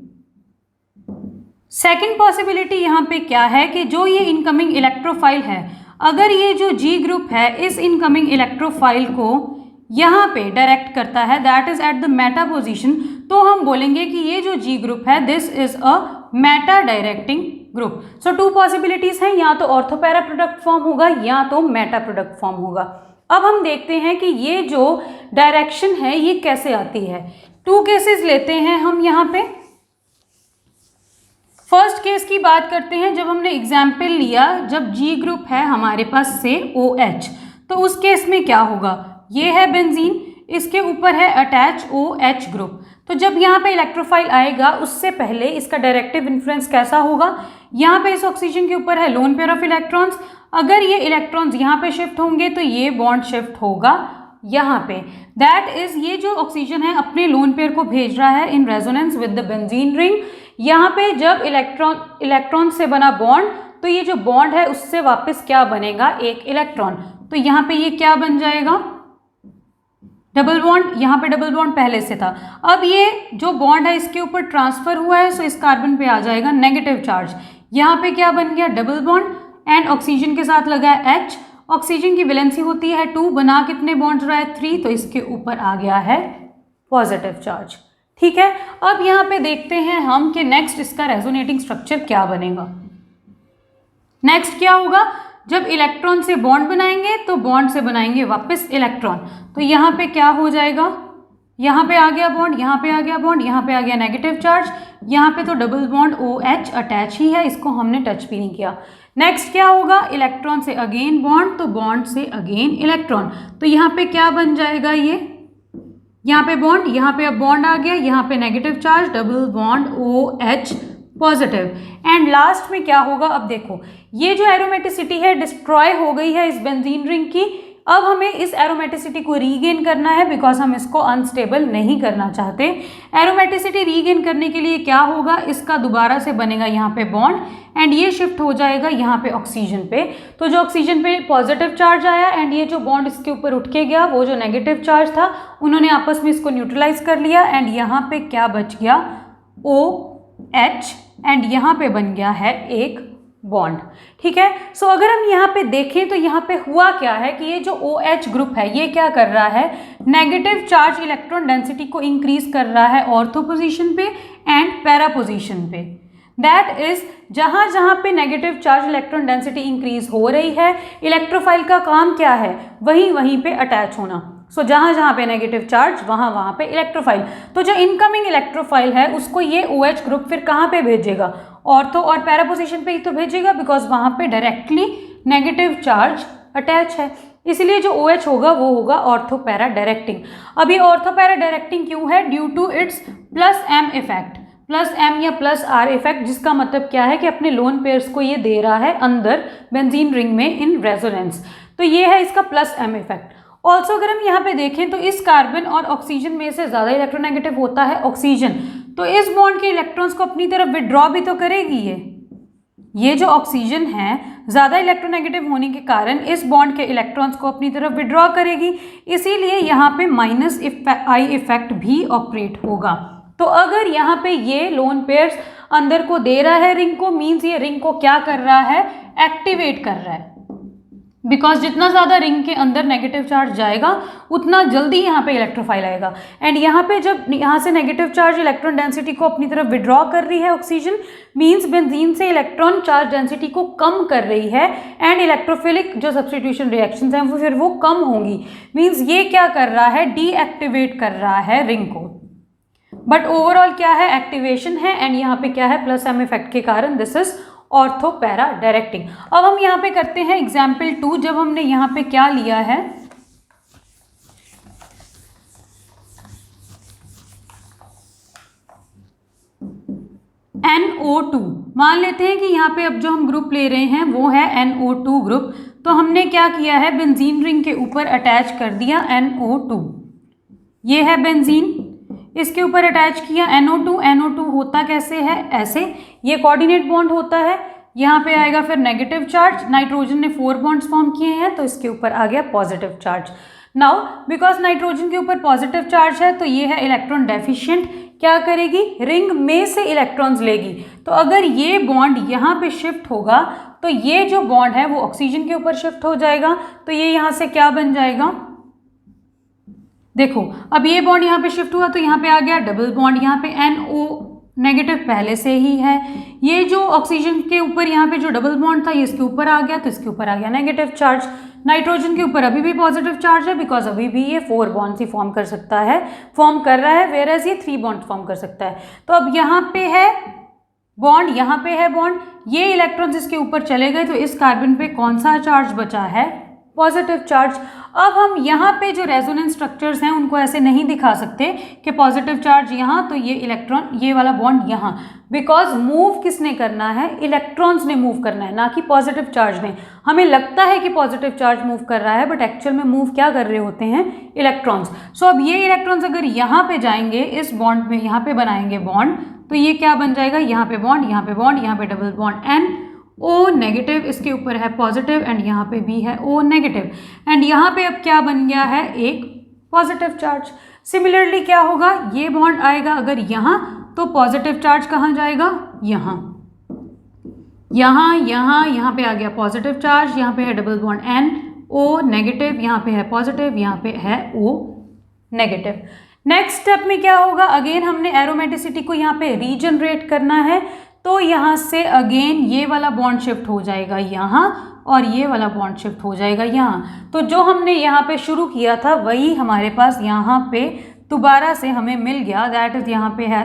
Second possibility यहाँ पे क्या है कि जो ये इनकमिंग इलेक्ट्रोफाइल है, अगर ये जो G ग्रुप है इस इनकमिंग इलेक्ट्रोफाइल को यहाँ पे डायरेक्ट करता है, that is at the Meta position, तो हम बोलेंगे कि ये जो G ग्रुप है this is a Meta directing group. So 2 possibilities हैं, या तो ऑर्थो पैरा प्रोडक्ट फॉर्म होगा या तो मेटा प्रोडक्ट फॉर्म होगा। अब हम देखते हैं कि ये जो डायरेक्शन है ये कैसे आती है। 2 केसेस लेते हैं हम यहाँ पे। फर्स्ट केस की बात करते हैं, जब हमने एग्जाम्पल लिया जब G ग्रुप है हमारे पास से OH, तो उस केस में क्या होगा, ये है बेंजीन, इसके ऊपर है अटैच OH ग्रुप, तो जब यहाँ पे इलेक्ट्रोफाइल आएगा उससे पहले इसका डायरेक्टिव इन्फ्लुएंस कैसा होगा, यहाँ पे इस ऑक्सीजन के ऊपर है लोन पेयर ऑफ इलेक्ट्रॉन्स, अगर ये इलेक्ट्रॉन्स यहाँ पे शिफ्ट होंगे तो ये बॉन्ड शिफ्ट होगा यहाँ पे। दैट इज ये जो ऑक्सीजन है अपने लोन पेयर को भेज रहा है in resonance with the benzene ring. यहाँ पे जब इलेक्ट्रॉन से बना बॉन्ड, तो ये जो बॉन्ड है उससे वापस क्या बनेगा, एक इलेक्ट्रॉन। तो यहाँ पे ये क्या बन जाएगा, डबल बॉन्ड। यहाँ पे डबल बॉन्ड पहले से था, अब ये जो बॉन्ड है इसके ऊपर ट्रांसफर हुआ है, सो इस कार्बन पे आ जाएगा नेगेटिव चार्ज। यहाँ पे क्या बन गया, डबल बॉन्ड एंड ऑक्सीजन के साथ लगा है H। ऑक्सीजन की वैलेंसी होती है 2, बना कितने बॉन्ड रहा है 3, तो इसके ऊपर आ गया है पॉजिटिव चार्ज। ठीक है, अब यहाँ पे देखते हैं हम कि नेक्स्ट इसका रेजोनेटिंग स्ट्रक्चर क्या बनेगा। नेक्स्ट क्या होगा, जब इलेक्ट्रॉन से बॉन्ड बनाएंगे तो बॉन्ड से बनाएंगे वापस इलेक्ट्रॉन, तो यहाँ पे क्या हो जाएगा, यहाँ पे आ गया बॉन्ड, यहाँ पे आ गया बॉन्ड, यहाँ पे आ गया नेगेटिव चार्ज, यहाँ पे तो डबल बॉन्ड OH अटैच ही है, इसको हमने टच भी नहीं किया। नेक्स्ट क्या होगा, इलेक्ट्रॉन से अगेन बॉन्ड, तो बॉन्ड से अगेन इलेक्ट्रॉन, तो यहाँ पे क्या बन जाएगा, ये यहाँ पे बॉन्ड, यहाँ पे अब बॉन्ड आ गया, यहाँ पे negative charge, double bond OH positive. And last में क्या होगा, अब देखो ये जो एरोमेटिसिटी है डिस्ट्रॉय हो गई है इस बेंजीन रिंग की। अब हमें इस एरोमेटिसिटी को रीगेन करना है, बिकॉज हम इसको अनस्टेबल नहीं करना चाहते। एरोमेटिसिटी रीगेन करने के लिए क्या होगा, इसका दोबारा से बनेगा यहाँ पे बॉन्ड एंड ये शिफ्ट हो जाएगा यहाँ पे ऑक्सीजन पे। तो जो ऑक्सीजन पे पॉजिटिव चार्ज आया एंड ये जो बॉन्ड इसके ऊपर उठ के गया, वो जो नेगेटिव चार्ज था उन्होंने आपस में इसको न्यूट्रलाइज कर लिया एंड यहाँ पे क्या बच गया, OH एंड यहाँ पे बन गया है एक बॉन्ड। ठीक है, सो अगर हम यहाँ पे देखें तो यहाँ पे हुआ क्या है कि ये जो OH ग्रुप है ये क्या कर रहा है, नेगेटिव चार्ज इलेक्ट्रॉन डेंसिटी को इंक्रीज कर रहा है ऑर्थो पोजीशन पे एंड पैरा पोजीशन पे। दैट इज जहाँ जहाँ पे negative charge electron density increase हो रही है, इलेक्ट्रोफाइल का काम क्या है, वहीं वहीं पे अटैच होना। सो जहाँ जहाँ पे नेगेटिव चार्ज वहाँ वहाँ पे इलेक्ट्रोफाइल। तो जो इनकमिंग इलेक्ट्रोफाइल है उसको ये OH ग्रुप फिर कहाँ पे भेजेगा, ऑर्थो और पैरा पोजीशन पे ही तो भेजेगा, बिकॉज वहाँ पे डायरेक्टली नेगेटिव चार्ज अटैच है, इसलिए जो OH होगा वो होगा ऑर्थो पैरा डायरेक्टिंग। अब ये ऑर्थो पैरा डायरेक्टिंग क्यों है, due to its plus M effect, plus M या प्लस R इफेक्ट, जिसका मतलब क्या है कि अपने लोन पेयर्स को ये दे रहा है अंदर बेंजीन रिंग में इन रेजोनेंस, तो ये है इसका प्लस M इफेक्ट। ऑल्सो अगर हम यहाँ पे देखें तो इस कार्बन और ऑक्सीजन में से ज़्यादा इलेक्ट्रोनेगेटिव होता है ऑक्सीजन, तो इस बॉन्ड के इलेक्ट्रॉन्स को अपनी तरफ विड्रॉ भी तो करेगी ये जो ऑक्सीजन है ज़्यादा इलेक्ट्रोनेगेटिव होने के कारण इस बॉन्ड के इलेक्ट्रॉन्स को अपनी तरफ विड्रॉ करेगी, इसीलिए यहाँ पे माइनस I इफेक्ट भी ऑपरेट होगा। तो अगर यहाँ पे ये लोन पेयर्स अंदर को दे रहा है रिंग को, मीन्स ये रिंग को क्या कर रहा है, एक्टिवेट कर रहा है, बिकॉज जितना ज़्यादा रिंग के अंदर नेगेटिव चार्ज जाएगा उतना जल्दी यहाँ पे इलेक्ट्रोफाइल आएगा। एंड यहाँ पे जब यहाँ से नेगेटिव चार्ज इलेक्ट्रॉन डेंसिटी को अपनी तरफ विड्रॉ कर रही है ऑक्सीजन, मीन्स बेंजीन से इलेक्ट्रॉन चार्ज डेंसिटी को कम कर रही है एंड इलेक्ट्रोफिलिक जो सब्स्टिट्यूशन रिएक्शंस हैं वो फिर वो कम होंगी, मीन्स ये क्या कर रहा है, डीएक्टिवेट कर रहा है रिंग को। बट ओवरऑल क्या है, एक्टिवेशन है एंड यहाँ पे क्या है, प्लस M इफेक्ट के कारण this is ortho para directing. अब हम यहाँ पे करते हैं एग्जाम्पल 2, जब हमने यहाँ पे क्या लिया है, NO2 मान लेते हैं कि यहाँ पे अब जो हम ग्रुप ले रहे हैं वो है NO2 ग्रुप। तो हमने क्या किया है, बेंजीन रिंग के ऊपर अटैच कर दिया NO2, ये है बेंजीन, इसके ऊपर अटैच किया NO2। NO2 होता कैसे है, ऐसे, ये कोऑर्डिनेट बॉन्ड होता है, यहाँ पे आएगा फिर नेगेटिव चार्ज, नाइट्रोजन ने 4 बॉन्ड्स फॉर्म किए हैं तो इसके ऊपर आ गया positive charge. Now because nitrogen के ऊपर पॉजिटिव चार्ज है तो ये है इलेक्ट्रॉन डेफिशिएंट, क्या करेगी, रिंग में से इलेक्ट्रॉन्स लेगी। तो अगर ये बॉन्ड यहाँ पे शिफ्ट होगा तो ये जो बॉन्ड है वो ऑक्सीजन के ऊपर शिफ्ट हो जाएगा, तो ये यहाँ से क्या बन जाएगा, देखो अब ये बॉन्ड यहाँ पे शिफ्ट हुआ तो यहाँ पे आ गया डबल बॉन्ड, यहाँ पे NO नेगेटिव पहले से ही है, ये जो ऑक्सीजन के ऊपर यहाँ पे जो डबल बॉन्ड था ये इसके ऊपर आ गया तो इसके ऊपर आ गया नेगेटिव चार्ज। नाइट्रोजन के ऊपर अभी भी पॉजिटिव चार्ज है बिकॉज अभी भी ये 4 बॉन्ड्स ही फॉर्म कर सकता है, फॉर्म कर रहा है, वेयर एज ये 3 बॉन्ड फॉर्म कर सकता है। तो अब यहाँ पे है बॉन्ड, यहाँ पे है बॉन्ड, ये इलेक्ट्रॉन्स इसके ऊपर चले गए तो इस कार्बन पे कौन सा चार्ज बचा है, पॉजिटिव चार्ज। अब हम यहाँ पे जो रेजोनेंस स्ट्रक्चर्स हैं उनको ऐसे नहीं दिखा सकते कि पॉजिटिव चार्ज यहाँ तो ये इलेक्ट्रॉन, ये वाला बॉन्ड यहाँ, बिकॉज मूव किसने करना है, इलेक्ट्रॉन्स ने मूव करना है, ना कि पॉजिटिव चार्ज ने। हमें लगता है कि पॉजिटिव चार्ज मूव कर रहा है बट एक्चुअल में मूव क्या कर रहे होते हैं, इलेक्ट्रॉन्स। सो अब ये इलेक्ट्रॉन्स अगर यहाँ पे जाएंगे, इस बॉन्ड में यहाँ पे बनाएंगे बॉन्ड, तो ये क्या बन जाएगा, यहाँ पे बॉन्ड, यहाँ पे बॉन्ड, यहाँ पे double bond and O negative, इसके ऊपर है पॉजिटिव एंड यहाँ पे भी है O नेगेटिव, एंड यहाँ पे अब क्या बन गया है, एक पॉजिटिव चार्ज। सिमिलरली क्या होगा, ये बॉन्ड आएगा अगर यहाँ, तो पॉजिटिव चार्ज कहाँ जाएगा, यहाँ, यहाँ यहाँ यहाँ पे आ गया पॉजिटिव चार्ज, यहाँ पे है double bond N O negative, यहाँ पे है पॉजिटिव, यहाँ पे है O नेगेटिव। नेक्स्ट स्टेप में क्या होगा, अगेन हमने एरोमेटिसिटी को यहाँ पे रीजनरेट करना है, तो यहाँ से अगेन ये वाला बॉन्ड शिफ्ट हो जाएगा यहाँ और ये वाला बॉन्ड शिफ्ट हो जाएगा यहाँ। तो जो हमने यहाँ पे शुरू किया था वही हमारे पास यहाँ पे दोबारा से हमें मिल गया, दैट इज यहाँ पे है,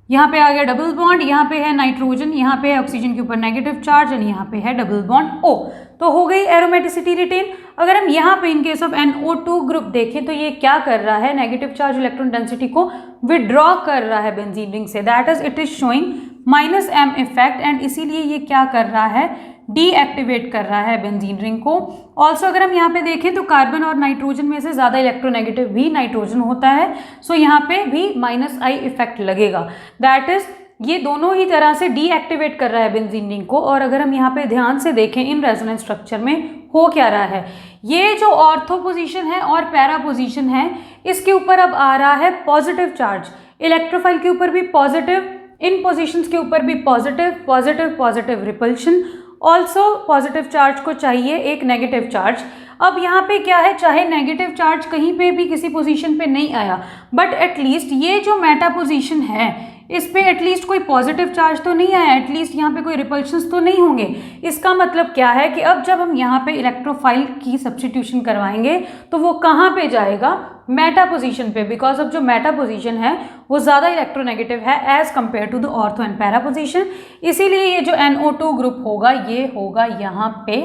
यहाँ पे आ गया डबल बॉन्ड, यहाँ पे है नाइट्रोजन, यहाँ पे है ऑक्सीजन के ऊपर नेगेटिव चार्ज एंड यहाँ पे है डबल बॉन्ड O। तो हो गई एरोमेटिसिटी रिटेन। अगर हम यहाँ पे इन केस ऑफ NO2 ग्रुप देखें तो ये क्या कर रहा है, नेगेटिव चार्ज इलेक्ट्रॉन डेंसिटी को विड्रॉ कर रहा है बेंजीन रिंग से, that is it is showing -m effect, and इसीलिए ये क्या कर रहा है, डीएक्टिवेट कर रहा है बेंजीन रिंग को। ऑल्सो अगर हम यहाँ पे देखें तो कार्बन और नाइट्रोजन में से ज़्यादा इलेक्ट्रोनेगेटिव भी नाइट्रोजन होता है, सो यहाँ पे भी -I इफेक्ट लगेगा, दैट इज ये दोनों ही तरह से डीएक्टिवेट कर रहा है बेंजीन रिंग को। और अगर हम यहाँ पे ध्यान से देखें इन रेजोनेंस स्ट्रक्चर में हो क्या रहा है, ये जो ऑर्थो पोजीशन है और पैरा पोजीशन है, इसके ऊपर अब आ रहा है पॉजिटिव चार्ज, इलेक्ट्रोफाइल के ऊपर भी पॉजिटिव, इन पोजीशंस के ऊपर भी positive, positive positive repulsion, also positive charge को चाहिए एक नेगेटिव चार्ज। अब यहाँ पे क्या है, चाहे नेगेटिव चार्ज कहीं पे भी किसी पोजीशन पे नहीं आया, बट एटलीस्ट ये जो मेटा पोजीशन है इस पे एटलीस्ट कोई पॉजिटिव चार्ज तो नहीं आया, एटलीस्ट यहाँ पे कोई रिपल्शंस तो नहीं होंगे। इसका मतलब क्या है कि अब जब हम यहाँ पे इलेक्ट्रोफाइल की सब्स्टिट्यूशन करवाएंगे तो वो कहाँ पे जाएगा, मेटा पोजीशन पे, बिकॉज अब जो मेटा पोजीशन है वो ज़्यादा इलेक्ट्रोनेगेटिव है as compared to the ortho and para position. इसीलिए ये जो NO2 ग्रुप होगा ये होगा यहाँ पे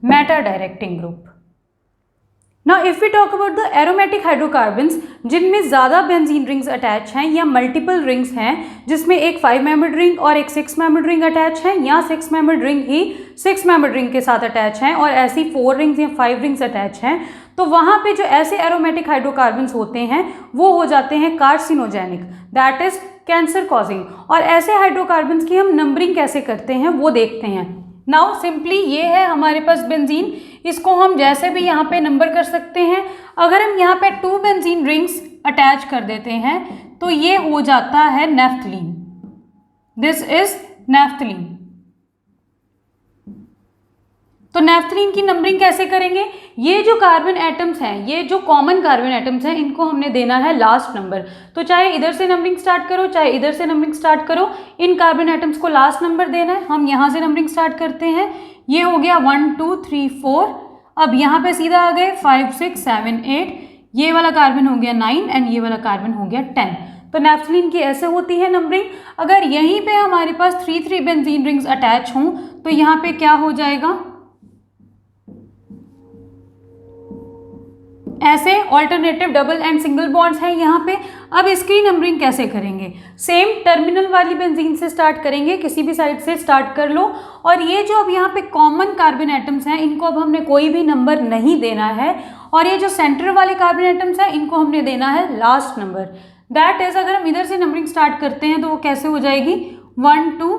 Meta directing group. Now if we talk about the aromatic hydrocarbons जिनमें ज़्यादा बेंजीन रिंग्स अटैच हैं या मल्टीपल रिंग्स हैं, जिसमें एक 5 मेंबर्ड रिंग और एक 6 मेंबर्ड रिंग अटैच है, या 6 मेंबर्ड रिंग ही 6 मेंबर्ड रिंग के साथ अटैच हैं और ऐसी 4 रिंग्स या 5 रिंग्स अटैच हैं, तो वहाँ पे जो ऐसे एरोमेटिक हाइड्रोकार्बन्स होते हैं वो हो जाते हैं carcinogenic, that is cancer causing. और ऐसे हाइड्रोकार्बन्स की हम नंबरिंग कैसे करते हैं वो देखते हैं। नाउ सिंपली ये है हमारे पास बेंजीन, इसको हम जैसे भी यहाँ पे नंबर कर सकते हैं। अगर हम यहाँ पे 2 बेंजीन रिंग्स अटैच कर देते हैं तो ये हो जाता है नेफ्थलीन, दिस इज नेफ्थलीन। तो नेफ्थलीन की नंबरिंग कैसे करेंगे, ये जो कार्बन एटम्स हैं, ये जो कॉमन कार्बन एटम्स हैं, इनको हमने देना है लास्ट नंबर। तो चाहे इधर से नंबरिंग स्टार्ट करो चाहे इधर से नंबरिंग स्टार्ट करो, इन कार्बन एटम्स को लास्ट नंबर देना है। हम यहाँ से नंबरिंग स्टार्ट करते हैं, ये हो गया 1 2 3 4, अब यहाँ पे सीधा आ गए 5 6 7 8, ये वाला कार्बन हो गया 9 एंड ये वाला कार्बन हो गया 10। तो नेफ्थलीन की ऐसे होती है नंबरिंग। अगर यहीं पे हमारे पास 3 बेंजीन रिंग्स अटैच हों तो यहाँ पे क्या हो जाएगा, ऐसे alternative double and single bonds हैं यहाँ पे। अब इसकी नंबरिंग कैसे करेंगे, सेम टर्मिनल वाली बेंजीन से स्टार्ट करेंगे, किसी भी साइड से स्टार्ट कर लो। और ये जो अब यहाँ पे कॉमन कार्बन एटम्स हैं इनको अब हमने कोई भी नंबर नहीं देना है, और ये जो सेंटर वाले कार्बन एटम्स हैं इनको हमने देना है लास्ट नंबर। दैट इज अगर हम इधर से नंबरिंग स्टार्ट करते हैं तो वो कैसे हो जाएगी, 1 2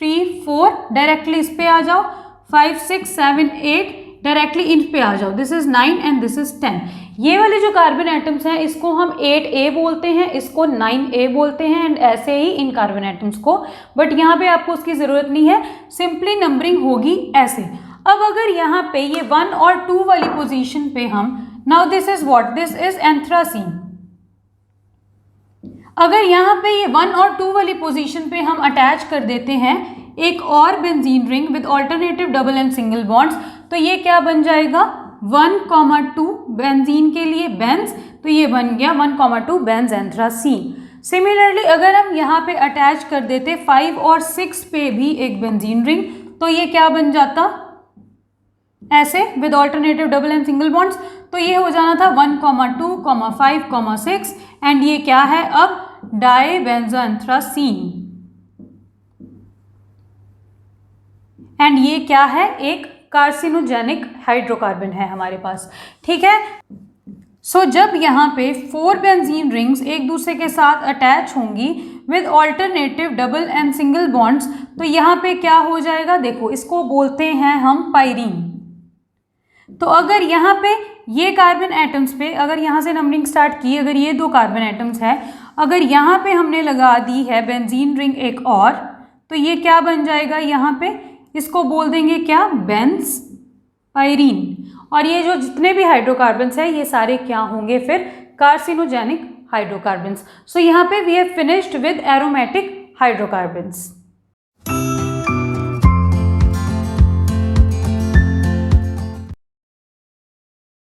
3 4, डायरेक्टली इस पे आ जाओ, 5 6 7 8 डायरेक्टली इन पे आ जाओ, this is 9 and this is 10। ये वाले जो कार्बन एटम्स हैं इसको हम 8A बोलते हैं, इसको 9A बोलते हैं, एंड ऐसे ही इन कार्बन एटम्स को, बट यहाँ पे आपको उसकी ज़रूरत नहीं है, सिंपली नंबरिंग होगी ऐसे। अब अगर यहाँ पे ये 1 और 2 वाली पोजीशन पे हम, now this is what, this is anthracene. अगर यहाँ पे ये 1 और 2 वाली पोजीशन पे हम अटैच कर देते हैं एक और benzene ring with alternative double and single bonds, तो ये क्या बन जाएगा, 1,2 बेंजीन के लिए बेंज, तो ये बन गया 1,2 बेंज एंथ्रासीन। सिमिलरली अगर हम यहाँ पे अटैच कर देते 5 और 6 पे भी एक बेंजीन रिंग, तो ये क्या बन जाता, ऐसे with alternative double and single bonds. तो ये हो जाना था 1, 2, 5, 6 एंड ये क्या है अब डाइबेंजोएंथ्रासीन एंड ये क्या है एक कार्सिनोजेनिक हाइड्रोकार्बन है हमारे पास, ठीक है। सो जब यहाँ पे 4 बेंजीन रिंग्स एक दूसरे के साथ अटैच होंगी with alternative double and single bonds, तो यहाँ पे क्या हो जाएगा, देखो इसको बोलते हैं हम पायरीन। तो अगर यहाँ पे ये कार्बन एटम्स पे अगर यहाँ से नंबरिंग स्टार्ट की, अगर ये 2 कार्बन एटम्स है, अगर यहाँ पे हमने लगा दी है बेंजीन रिंग एक और, तो ये क्या बन जाएगा, यहाँ पे इसको बोल देंगे क्या, बेंज पायरीन। और ये जो जितने भी हाइड्रोकार्बन्स हैं ये सारे क्या होंगे फिर कार्सिनोजेनिक हाइड्रोकार्बन्स। सो यहाँ पे we have finished with aromatic hydrocarbons.